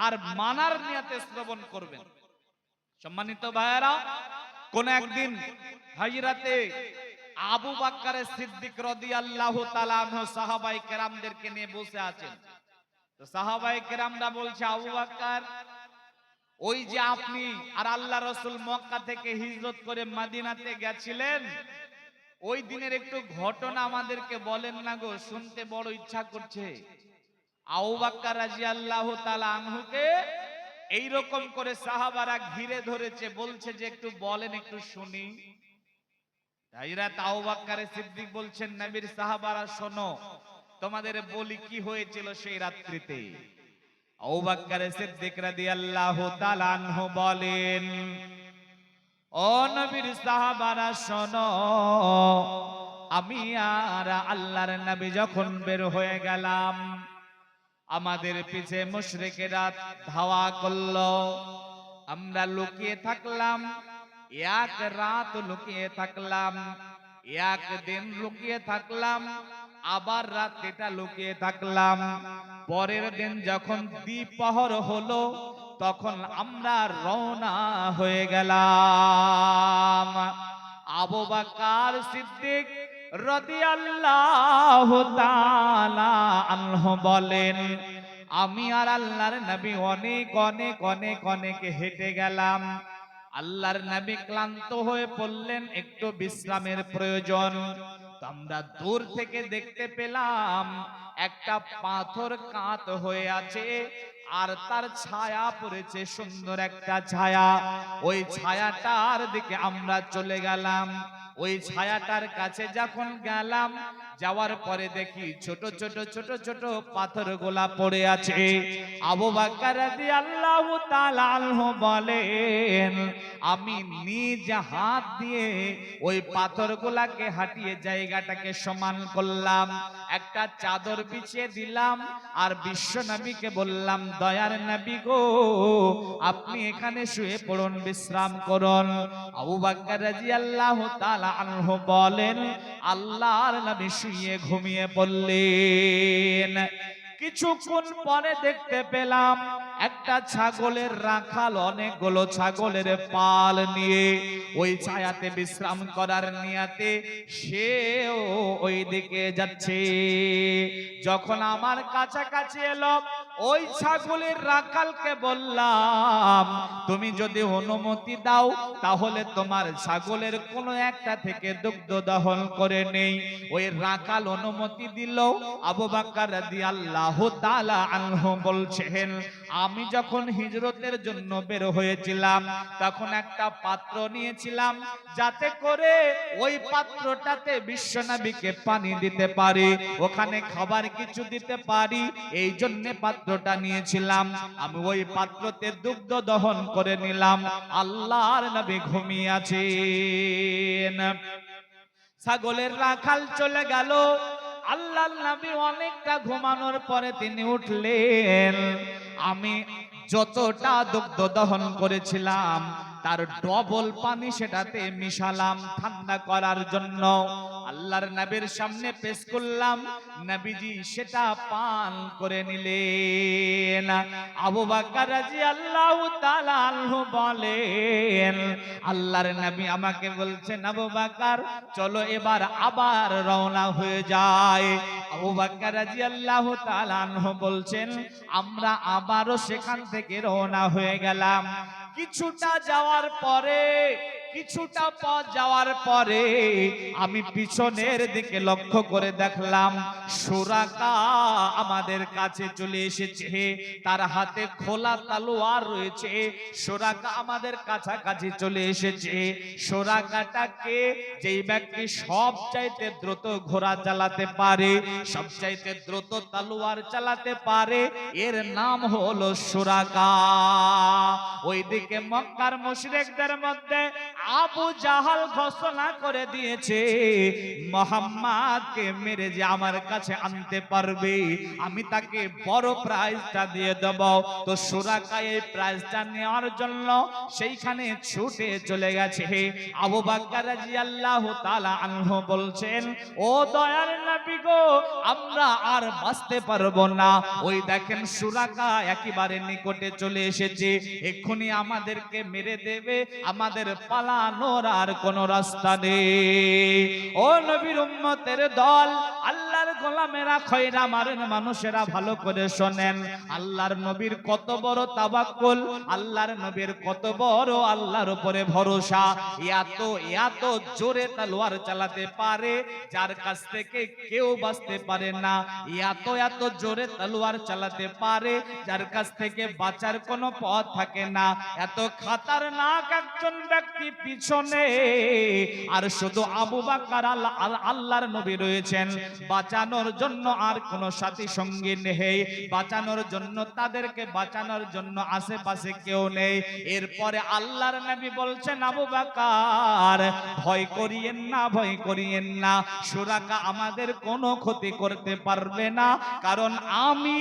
আর মানার নিয়তে শ্রবণ করবেন। সম্মানিত ভাইয়েরা, কোন একদিন হযরতে আবু বকর সিদ্দিক রাদিয়াল্লাহু তাআলা আনহু সাহাবায়ে কেরামদেরকে নিয়ে বসে আছেন। তো সাহাবায়ে কেরামরা বলছে, আবু বকর, ওই যে আপনি আর আল্লাহ রাসূল মক্কা থেকে হিজরত করে মদিনাতে গেছিলেন, ওই দিনের একটু ঘটনা আমাদেরকে বলেন না গো, শুনতে বড় ইচ্ছা করছে। আবু বকর রাদিয়াল্লাহু তাআলা আনহুকে এইরকম করে সাহাবারা ঘিরে ধরেছে, বলছে যে একটু বলেন, একটু শুনি। হযরত আবু বকর সিদ্দিক বলছেন, নবীর সাহাবারা শোনো, তোমাদের বলি কি হয়েছিল সেই রাত্রিতে। আবু বকর সিদ্দিক রাদিয়াল্লাহু তাআলা আনহু বলেন, ও নবীর সাহাবারা শোনো, আমি আর আল্লাহর নবী যখন বের হয়ে গেলাম, আমাদের পিছে মুশরিকেরা ধাওয়া করলো, আমরা লুকিয়ে থাকলাম, 1 রাত লুকিয়ে থাকলাম, 1 দিন লুকিয়ে থাকলাম, আবার রাত্রিটা লুকিয়ে থাকলাম। পরের দিন যখন দ্বিপ্রহর হলো, তখন আমরা রওনা হয়ে গেলাম। আবু বকর সিদ্দিক রাদিয়াল্লাহু তাআলা আনহু বলেন, আমি আর আল্লাহর নবী অনেক অনেক অনেক অনেক হেঁটে গেলাম। আল্লাহর নবী ক্লান্ত হয়ে পড়লেন, একটু বিশ্রামের প্রয়োজন। তো আমরা দূর থেকে দেখতে পেলাম একটা পাথর কাত হয়ে আছে, আর তার ছায়া পড়েছে, সুন্দর একটা ছায়া। ওই ছায়াটার দিকে আমরা চলে গেলাম। ওই ছায়াটার কাছে যখন গেলাম, যাওয়ার পরে দেখি ছোট ছোট ছোট ছোট পাথরগুলা পড়ে আছে। আবু বকর রাদিয়াল্লাহু তাআলা আনহু বলেন, আমি নিজ হাত দিয়ে ওই পাথরগুলাকে হাঁটিয়ে জায়গাটাকে সমান করলাম, একটা চাদর বিছিয়ে দিলাম, আর বিশ্ব নবীকে বললাম, দয়ার নবী গো, আপনি এখানে শুয়ে পড়ুন, বিশ্রাম করুন। আবু বকর রাদিয়াল্লাহু তাআলা আনহু বলেন, আল্লাহর নবী শুয়ে ঘুমিয়ে পড়লেন। কিছুক্ষণ পরে দেখতে পেলাম একটা ছাগলের রাখাল অনেকগুলো ছাগলের পাল নিয়ে ওই ছায়াতে বিশ্রাম করার নিয়াতে সেও ওই দিকে যাচ্ছে। যখন আমার কাছাকাছি এলো, ওই ছাগলের রাখালকে বললাম, তুমি যদি অনুমতি দাও তাহলে তোমার ছাগলের কোন একটা থেকে দুগ্ধ দহন করে নেই। ওই রাখাল অনুমতি দিল। আবু বকর রাদিয়াল্লাহু তাআলা আনহু বলছেন, আমি যখন হিজরতের জন্য বের হয়েছিলাম তখন একটা পাত্র নিয়েছিলাম, যাতে করে ওই পাত্রটাতে বিশ্বনবীকে পানি দিতে পারি, ওখানে খাবার কিছু দিতে পারি, এই জন্য পাত্রটা নিয়েছিলাম। আমি ওই পাত্রতে দুগ্ধ দহন করে নিলাম। আল্লাহর নবী ঘুমিয়ে আছেন। ছাগলের রাখাল চলে গেল। আল্লাহর নবী অনেকটা ঘুমানোর পরে তিনি উঠলেন। আমি যতটা দুগ্ধ দহন করেছিলাম তার ডবল পানি সেটাতে মিশালাম ঠান্ডা করার জন্য। আল্লাহর নবীর সামনে পেশ করলাম, নবীজি সেটা পান করে নিলেন। আবু বকর রাদিয়াল্লাহু তাআলা আনহু বলেন, আল্লাহর নবী আমাকে বলছেন, আবু বকর চলো এবার আবার রওনা হয়ে যায়। আবু বকর রাদিয়াল্লাহু তাআলা আনহু বলছেন, আমরা আবারও সেখান থেকে রওনা হয়ে গেলাম। কিছুটা পথ যাওয়ার পরে আমি পিছনের দিকে লক্ষ্য করে দেখলাম সুরাকা আমাদের কাছে চলে এসেছে। তার হাতে খোলা তলোয়ার রয়েছে। সুরাকা আমাদের কাছাকাছি চলে এসেছে। সুরাকাটাকে যেই ব্যক্তি সবচাইতে দ্রুত ঘোড়া চালাতে পারে, সবচাইতে দ্রুত তলোয়ার চালাতে পারে, এর নাম হলো সুরাকা। ওইদিকে মক্কার মুশরিকদের মধ্যে আবু জাহাল ঘোষণা করে দিয়েছে, মুহাম্মাদকে মেরে যে আমার কাছে আনতে পারবে আমি তাকে বড় প্রাইজটা দিয়ে দেব। তো সুরাকা এই প্রাইজটা নেওয়ার জন্য সেইখানে ছুটে চলে গেছে। আবু বকর রাদিয়াল্লাহু তাআলা আনহু বলছেন, ও দয়ার নবী গো, আমরা আর বাঁচতে পারবো না। ওই দেখেন সুরাকা একেবারে নিকটে চলে এসেছে, এক্ষুনি আমাদেরকে মেরে দেবে, আমাদের পালানোর আর কোন রাস্তা নেই। ও নবীর উম্মতের দল, আল্লাহর গোলামেরা, খয়রা মারেন মানুষেরা, ভালো করে শোনেন। আল্লাহর নবীর কত বড় তাওয়াক্কুল, আল্লাহর নবীর কত বড় আল্লাহর উপরে ভরসা। এত জোরে তলোয়ার চালাতে পারে যার কাছ থেকে কেউ বাঁচতে পারে না। এত জোরে তলোয়ার চালাতে পারে যার কাছ থেকে বাঁচার কোনো পথ থাকে না। এত খতরনাক একজন ব্যক্তি পিছনে, আর শুধু আবু বকর আল্লাহর নবী রয়েছেন। বাঁচানোর জন্য আর কোনো সাথী সঙ্গী নেই, বাঁচানোর জন্য তাদেরকে বাঁচানোর জন্য আশেপাশে কেউ নেই। এরপরে আল্লাহর নবী বলছেন, আবু বকর ভয় করিয়েন না, ভয় করিয়েন না, সুরাকা আমাদের কোনো ক্ষতি করতে পারবে না, কারণ আমি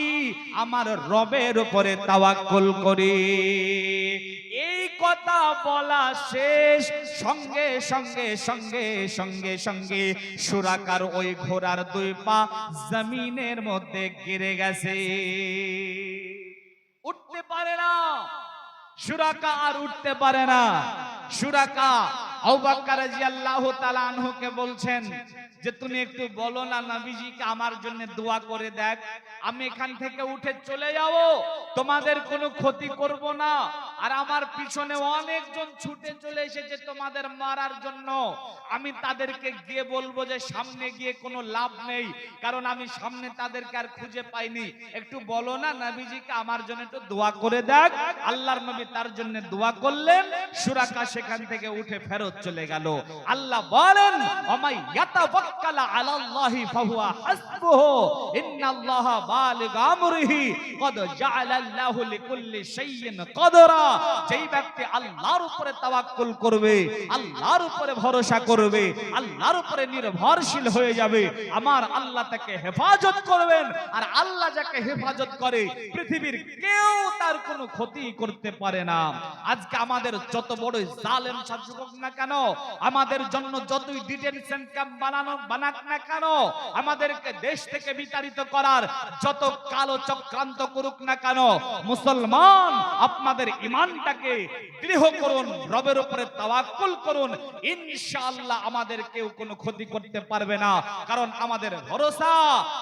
আমার রবের উপরে তাওয়াক্কুল করি। এই কথা বলা শেষ, সঙ্গে সঙ্গে সঙ্গে সঙ্গে সঙ্গে সুরাকার ওই ঘোড়ার দুই পা জমিনের মধ্যে গিরে গেছে, উঠতে পারে না। সুরাকা আর উঠতে পারে না। সুরাকা আবু বকর রাদিয়াল্লাহু তাআলা আনহুকে বলছেন যে তুমি একটু বলো না নবীজিকে আমার জন্য দোয়া করে দেখ, আমি এখান থেকে উঠে চলে যাব, তোমাদের কোনো ক্ষতি করব না। আর আমার পিছনে অনেকজন ছুটে চলে এসেছে তোমাদের মারার জন্য, আমি তাদেরকে গিয়ে বলবো যে সামনে গিয়ে কোনো লাভ নেই, কারণ আমি সামনে তাদেরকে আর খুঁজে পাইনি। একটু বলো না নবীজিকে আমার জন্য একটু দোয়া করে দেখ। আল্লাহর নবী তার জন্য দোয়া করলেন, সুরাকা সেখান থেকে উঠে ফেরত চলে গেল। আল্লাহ বলেন ওমাই ইয়াতাওয়াক্কালা আলাল্লাহি ফাহুয়া হাসবুহু ইন্নাল্লাহা বালিগু আমরিহি কদ জাআলাল্লাহু লিকুল্লি শাইইন কদরা। যেই ব্যক্তি আল্লাহর উপরে তাওয়াক্কুল করবে, আল্লাহর উপরে ভরসা করবে, আল্লাহর উপরে নির্ভরশীল হয়ে যাবে, আমার আল্লাহ তাকে হেফাজত করবেন। আর আল্লাহ যাকে হেফাজত করে পৃথিবীর কেউ তার কোনো ক্ষতি করতে পারে না। আজকে আমাদের যত বড় জালেম শাসক হোক না কেন, আমাদের জন্য যতই ডিটেনশন ক্যাম্প বানাক না কেন, আমাদেরকে দেশ থেকে বিতাড়িত করার যত কালো চক্রান্ত করুক না কেন, মুসলমান আপনাদের ঈমানটাকে দৃঢ় করুন, রবের উপরে তাওয়াক্কুল করুন, ইনশাআল্লাহ আমাদের কেউ কোনো ক্ষতি করতে পারবে না। কারণ আমাদের ভরসা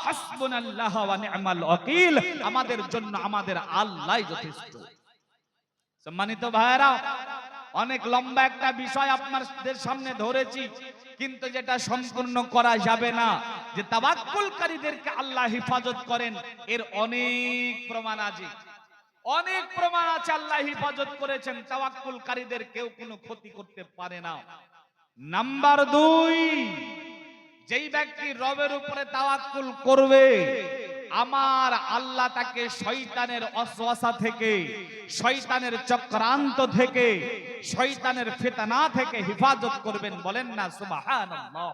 হাসবুনাল্লাহ ওয়া নি'মাল ওয়াকিল, আমাদের জন্য আমাদের আল্লাহই যথেষ্ট। সম্মানিত ভাইরা, অনেক লম্বা একটা বিষয় আপনাদের সামনে ধরেছি, কিন্তু যেটা সম্পূর্ণ করা যাবে না যে তাওয়াক্কুলকারীদেরকে আল্লাহ হেফাজত করেন, এর অনেক প্রমাণ আছে। অনেক প্রমাণ আছে আল্লাহ হেফাজত করেছেন, তাওয়াক্কুলকারীদের কেউ কোনো ক্ষতি করতে পারে না। নাম্বার 2, যেই ব্যক্তি রবের উপরে তাওয়াক্কুল করবে, আমার আল্লাহ তাকে শয়তানের ওয়াসওয়াসা থেকে, শয়তানের চক্রান্ত থেকে, শয়তানের ফিতনা থেকে হেফাজত করবেন। বলেন না সুবহানাল্লাহ।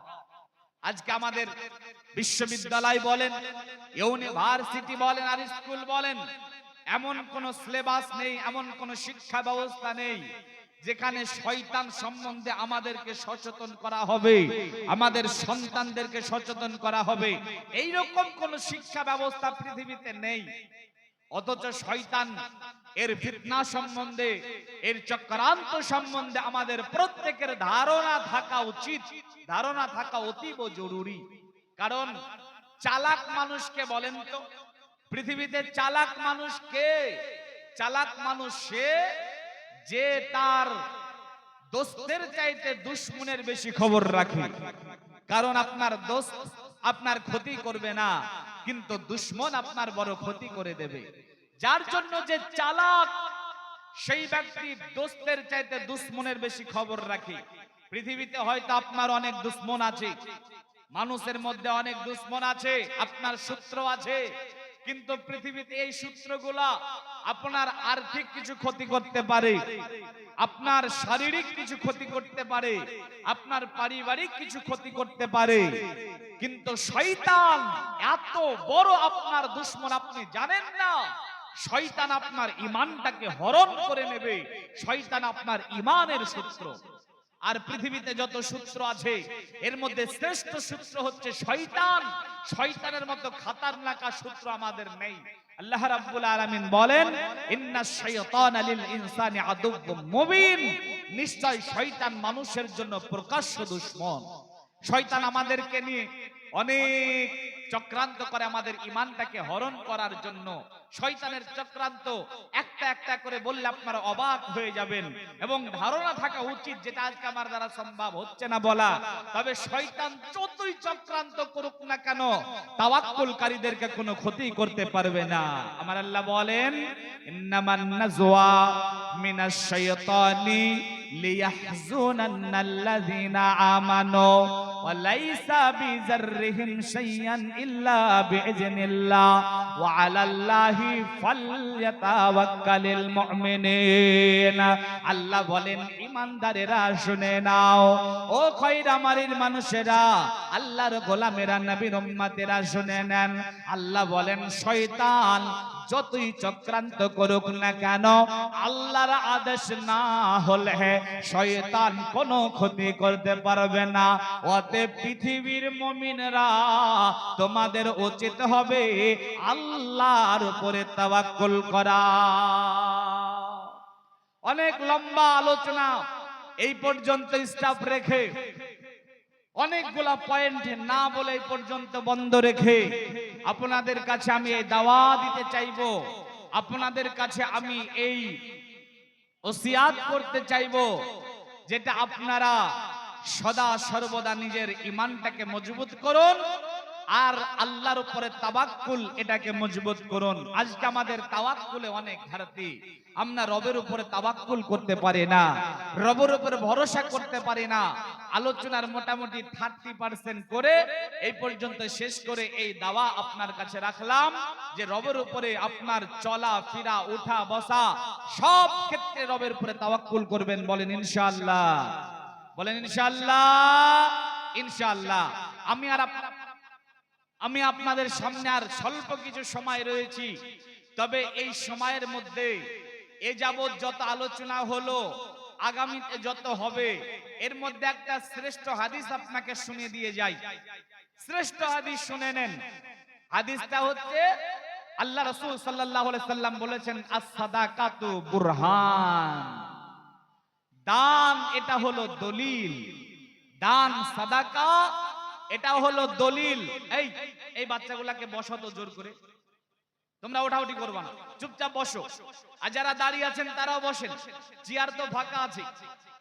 আজকে আমাদের বিশ্ববিদ্যালয় বলেন, ইউনিভার্সিটি বলেন, আর স্কুল বলেন, এমন কোন সিলেবাস নেই, এমন কোন শিক্ষা ব্যবস্থা নেই যেখানে শয়তান সম্বন্ধে আমাদেরকে সচেতন করা হবে, আমাদের সন্তানদেরকে সচেতন করা হবে। এই রকম কোন শিক্ষা ব্যবস্থা পৃথিবীতে নেই। অথচ শয়তান এর ফিতনা সম্বন্ধে, এর চক্রান্ত সম্বন্ধে আমাদের প্রত্যেকের ধারণা থাকা উচিত, ধারণা থাকা অতীব জরুরি। কারণ চালাক মানুষকে বলেন তো, পৃথিবীতে চালাক মানুষ কে? চালাক মানুষ সে যে তার দোস্তের চাইতে দুশমনের বেশি খবর রাখে। কারণ আপনার দোস্ত আপনার ক্ষতি করবে না, কিন্তু দুশমন আপনার বড় ক্ষতি করে দেবে। যার জন্য যে চালাক, সেই ব্যক্তি দোস্তের চাইতে দুশমনের বেশি খবর রাখে। পৃথিবীতে হয়তো আপনার অনেক দুশমন আছে, মানুষের মধ্যে অনেক দুশমন আছে, আপনার শত্রু আছে, কিন্তু পৃথিবীতে এই সূত্রগুলা আপনার আর্থিক কিছু ক্ষতি করতে পারে, আপনার শারীরিক কিছু ক্ষতি করতে পারে, আপনার পারিবারিক কিছু ক্ষতি করতে পারে, কিন্তু শয়তান এত বড় আপনার দুশমন আপনি জানেন না। শয়তান আপনার ঈমানটাকে হরণ করে নেবে, শয়তান আপনার ঈমানের শত্রু। আর পৃথিবীতে যত সূত্র আছে এর মধ্যে শ্রেষ্ঠ সূত্র হচ্ছে শয়তান। শয়তানের মতো খাতারনাক সূত্র আমাদের নেই। আল্লাহ রাব্বুল আলামিন বলেন, ইন্নাশ শাইতানা লিল ইনসানি আদুউম মুবিন, নিশ্চয় শয়তান মানুষের জন্য প্রকাশ্য দুশমন। শয়তান আমাদেরকে নিয়ে অনেক চক্রান্ত করে আমাদের ঈমানটাকে হরণ করার জন্য। শয়তানের চক্রান্ত একটা একটা করে বললে আপনারা অবাক হয়ে যাবেন, এবং ধারণা থাকা উচিত, যেটা আজকে আমার দ্বারা সম্ভব হচ্ছে না বলা। তবে শয়তান যতই চক্রান্ত করুক না কেন, তাওয়াক্কুলকারীদেরকে কোনো ক্ষতি করতে পারবে না। আমার আল্লাহ বলেন, ইন্নামান নাজওয়া মিনাশ শাইতানি লিয়াহজুনান্নাল্লাযিনা আমানু ওয়া লাইসা বিযাররিহিম শাইআন ইল্লা বিইজনিল্লাহ ওয়া আলাল্লাহি ফালইয়াতাওয়াক্কালিল মুমিনিন। আল্লাহ বলেন, ঈমানদারেরা শুনে নাও, ও খয়রামারির মানুষেরা, আল্লাহর গোলামেরা, নবীর উম্মতেরা শুনে নেন। আল্লাহ বলেন, শয়তান যতই চক্রান্ত করুক না কেন, আল্লাহর আদেশ না হলে শয়তান কোনো ক্ষতি করতে পারবে না। অতএব পৃথিবীর মুমিনরা, তোমাদের উচিত হবে আল্লাহর উপরে তাওয়াক্কুল করা। অনেক লম্বা আলোচনা, এই পর্যন্ত স্টাফ রেখে, অনেকগুলা পয়েন্ট না বলে এই পর্যন্ত বন্ধ রেখে আপনাদের কাছে আমি এই দাওয়া দিতে চাইবো, আপনাদের কাছে আমি এই ওসিয়াত করতে চাইবো, যেটা আপনারা সদা সর্বদা নিজের ঈমানটাকে মজবুত করুন আর আল্লাহর উপরে তাওয়াক্কুল এটাকে মজবুত করুন। আজকে আমাদের তাওয়াক্কুলে অনেক ঘাটতি, আমরা রবের উপরে তাওয়াক্কুল করতে পারি না, রবের উপরে ভরসা করতে পারি না। আলোচনার মোটামুটি 30% করে এই পর্যন্ত শেষ করে এই দাওয়া আপনার কাছে রাখলাম যে রবের উপরে আপনার চলা ফিরা ওঠা বসা সব ক্ষেত্রে রবের উপরে তাওয়াক্কুল করবেন। বলেন ইনশাআল্লাহ, বলেন ইনশাআল্লাহ। ইনশাআল্লাহ আমি আপনাদের সামনে আর স্বল্প কিছু সময় রয়েছি, তবে এই সময়ের মধ্যে এ যাবৎ যত আলোচনা হলো, আগামীতে যত হবে, এর মধ্যে একটা শ্রেষ্ঠ হাদিস আপনাকে শুনিয়ে দিয়ে যাই। শ্রেষ্ঠ হাদিস শুনে নেন। হাদিসটা হচ্ছে আল্লাহ রাসূল সাল্লাল্লাহু আলাইহি সাল্লাম বলেছেন, আস-সাদাকাতু বুরহান। দান এটা হলো দলিল, দান সাদাকা এটা হলো দলিল। এই বাচ্চাগুলাকে বসো তো জোর করে, তোমরা ওঠাউঠি করবা না, চুপচাপ বসো। আর যারা দাঁড়িয়ে আছেন তারাও বসেন, চেয়ার তো ফাঁকা আছে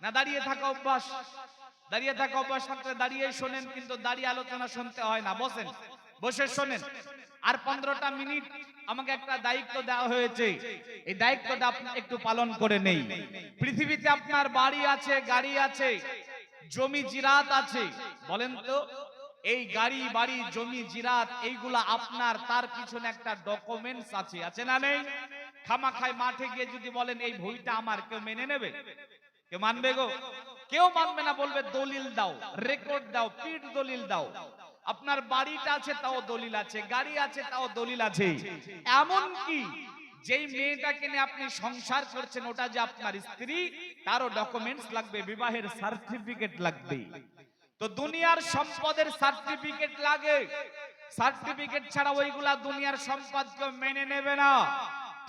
না। দাঁড়িয়ে থাকা অভ্যাস, দাঁড়িয়ে থাকা অভ্যাস থাকলে দাঁড়িয়ে শোনেন, কিন্তু দাঁড়িয়ে আলোচনা শুনতে হয় না, বসেন, বসে শোনেন। আর 15টা মিনিট আমাকে একটা দায়িত্ব দেওয়া হয়েছে, এই দায়িত্বটা আপনি একটু পালন করে নেই। পৃথিবীতে আপনার বাড়ি আছে, গাড়ি আছে, জমি জিরাত আছে, বলেন তো এই গাড়ি বাড়ি জমি জিরাত এইগুলা আপনার, তার পিছনে একটা ডকুমেন্টস আছে, আছে না নেই? খামাখায় মাঠে গিয়ে যদি বলেন এই ভুঁইটা আমার, কেউ মেনে নেবে? কেউ মানবে গো? কেউ মানবে না, বলবে দলিল দাও, রেকর্ড দাও, পিঠ দলিল দাও। আপনার বাড়িটা আছে তাও দলিল আছে, গাড়ি আছে তাও দলিল আছে। এমন কি যেই মেয়েটাকে নিয়ে আপনি সংসার করছেন ওটা যে আপনার স্ত্রী, তারও ডকুমেন্টস লাগবে, বিবাহের সার্টিফিকেট লাগবে। তো দুনিয়ার সম্পদের সার্টিফিকেট লাগে, সার্টিফিকেট ছাড়া ওইগুলা দুনিয়ার সম্পদ কেউ মেনে নেবে না।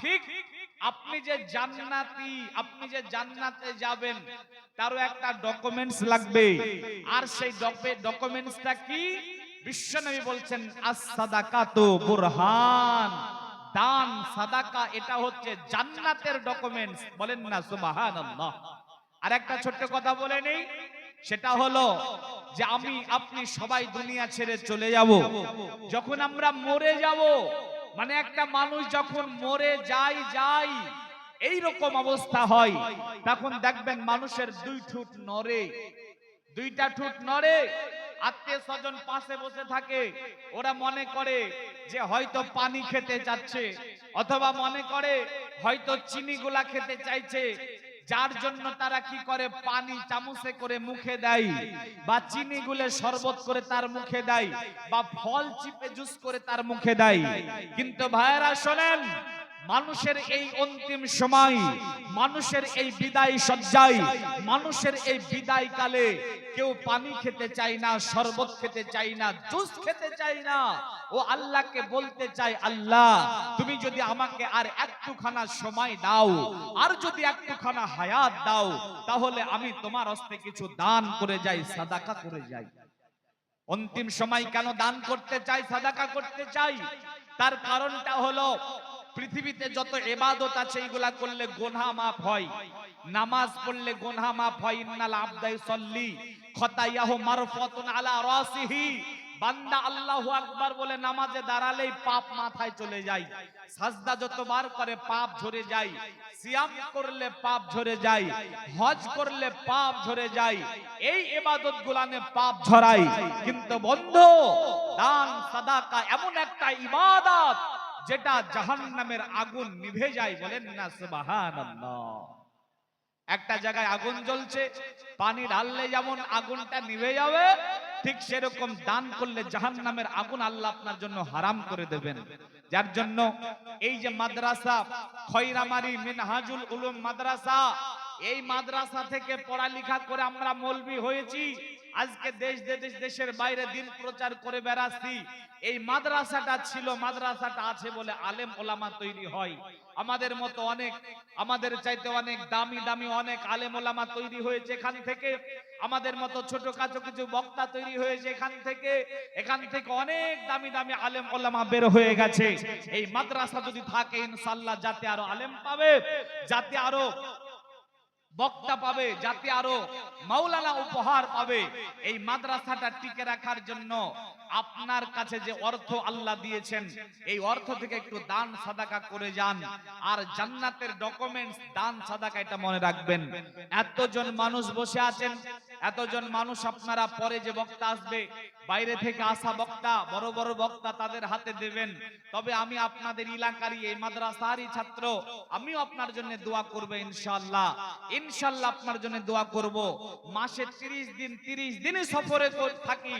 ঠিক আপনি যে জান্নাতি, আপনি যে জান্নাতে যাবেন তারও একটা ডকুমেন্টস লাগবে। আর সেই ডকুমেন্টসটা কি? বিশ্বনবী বলছেন, আস-সাদাকাতু বুরহান। দান সাদাকা এটা হচ্ছে জান্নাতের ডকুমেন্টস। বলেন না সুবহানাল্লাহ। আর একটা ছোট্ট কথা বলে নেই, সেটা হলো যে আমি আপনি সবাই দুনিয়া ছেড়ে চলে যাব। যখন আমরা মরে যাব, মানে একটা মানুষ যখন মরে যায় এই রকম অবস্থা হয়, তখন দেখবেন মানুষের 2 ঠোঁট নড়ে, 2টা ঠোঁট নড়ে। আত্মীয় স্বজন পাশে বসে থাকে, ওরা মনে করে যে হয়তো পানি খেতে যাচ্ছে, অথবা মনে করে হয়তো চিনিগুলা খেতে চাইছে, যার জন্য তারা কি করে পানি চামচে করে মুখে দেয়, বা চিনি গুলে শরবত করে তার মুখে দেয়, বা ফল চিপে জুস করে তার মুখে দেয়। কিন্তু ভাইয়েরা শোনেন, মানুষের এই অন্তিম সময়, মানুষের এই বিদায় সজ্জায়, মানুষের এই বিদায় কালে কেউ পানি খেতে চায় না, শরবত খেতে চায় না, জুস খেতে চায় না। ও আল্লাহকে বলতে চায়, আল্লাহ তুমি যদি আমাকে আর একটুখানা সময় দাও, আর যদি একটুখানা হায়াত দাও, তাহলে আমি তোমার হস্তে কিছু দান করে যাই, সাদাকা করে যাই। অন্তিম সময় কেন দান করতে চাই, সাদাকা করতে চাই? তার কারণটা হলো, পৃথিবীতে যত ইবাদত আছে এগুলা করলে গুনাহ মাফ হয়। নামাজ পড়লে গুনাহ মাফ হয়। ইন্নাল আবদা ইসাল্লি খাতায়াহু মারফাতুন আলা রাসিহি। বান্দা আল্লাহু আকবার বলে নামাজে দাঁড়ালেই পাপ মাথায় চলে যায়। সাজদা যতবার করে পাপ ঝরে যায়। সিয়াম করলে পাপ ঝরে যায়। হজ করলে পাপ ঝরে যায়। এই ইবাদত গুলানে পাপ ঝরায়। কিন্তু বন্ধু, দান সাদাকা এমন একটা ইবাদত যেটা জাহান্নামের আগুন নিভে যায়। বলেন না সুবহানাল্লাহ। একটা জায়গায় আগুন জ্বলছে, পানি ঢাললে যেমন আগুনটা নিভে যাবে, ঠিক সেরকম দান করলে জাহান্নামের আগুন আল্লাহ আপনার জন্য হারাম করে দেবেন। যার জন্য এই যে মাদ্রাসা খয়রামারি মিনহাজুল উলুম মাদ্রাসা, এই মাদ্রাসা থেকে পড়ালেখা করে আমরা মৌলবি হয়েছি। আজকে দেশের বাইরে দিন প্রচার করে বেড়াচ্ছি। এই মাদ্রাসাটা ছিল, মাদ্রাসাটা আছে বলে আলেম ওলামা তৈরি হয়। আমাদের মতো অনেক, আমাদের চাইতে অনেক দামি দামি অনেক আলেম ওলামা তৈরি হয়েছে এখান থেকে, আমাদের মতো ছোটখাটো কিছু বক্তা তৈরি হয়েছে এখান থেকে অনেক দামি দামি আলেম ওলামা বের হয়ে গেছে। এই মাদ্রাসা যদি থাকে ইনশাআল্লাহ জাতি আরো আলেম পাবে, জাতি আরো বক্তা পাবে, জাতি আরো মাওলানা উপহার পাবে। এই মাদ্রাসাটা টিকে রাখার জন্য আপনার কাছে যে অর্থ আল্লাহ দিয়েছেন, এই অর্থ থেকে একটু দান সাদাকা করে যান। আর জান্নাতের ডকুমেন্টস দান সাদাকা, এটা মনে রাখবেন। এতজন মানুষ বসে আছেন, এতজন মানুষ আপনারা পরে যে বক্তা আসবে, বাইরে থেকে আসা বক্তা, বড় বড় বক্তা, তাদের হাতে দেবেন। তবে আমি আপনাদের এলাকারই এই মাদ্রাসারই ছাত্র, আমিও আপনার জন্য দোয়া করব ইনশাআল্লাহ। ইনশাআল্লাহ আপনার জন্য দোয়া করব। মাসে 30 দিন 30 দিনই সফরে থাকি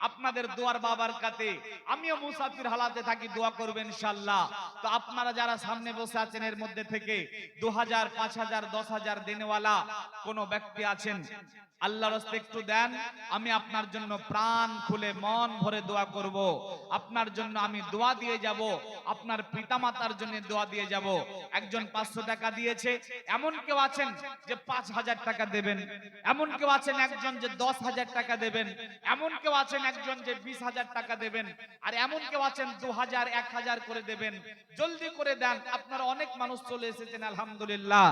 আপনাদের দোয়ার বাবার কাছে, আমিও মুসাফির হালাতে থাকি, দোয়া করবেন ইনশাআল্লাহ। তো আপনারা যারা সামনে বসে আছেন এর মধ্যে থেকে 2000 5000 10000 দেনেওয়ালা কোন ব্যক্তি আছেন, আল্লাহর রাস্তে একটু দেন, আমি আপনার জন্য প্রাণ খুলে মন ভরে দোয়া করব। আপনার জন্য আমি দোয়া দিয়ে যাব, আপনার পিতামাতার জন্য দোয়া দিয়ে যাব। একজন 500 টাকা দিয়েছে, এমন কেউ আছেন যে 5000 টাকা দেবেন, এমন কেউ আছেন একজন যে 10000 টাকা দেবেন, এমন কেউ আছেন একজন যে 20000 টাকা দেবেন, আর এমন কেউ আছেন 2000 1000 করে দেবেন। জলদি করে দেন, আপনারা অনেক মানুষ চলে এসেছেন আলহামদুলিল্লাহ।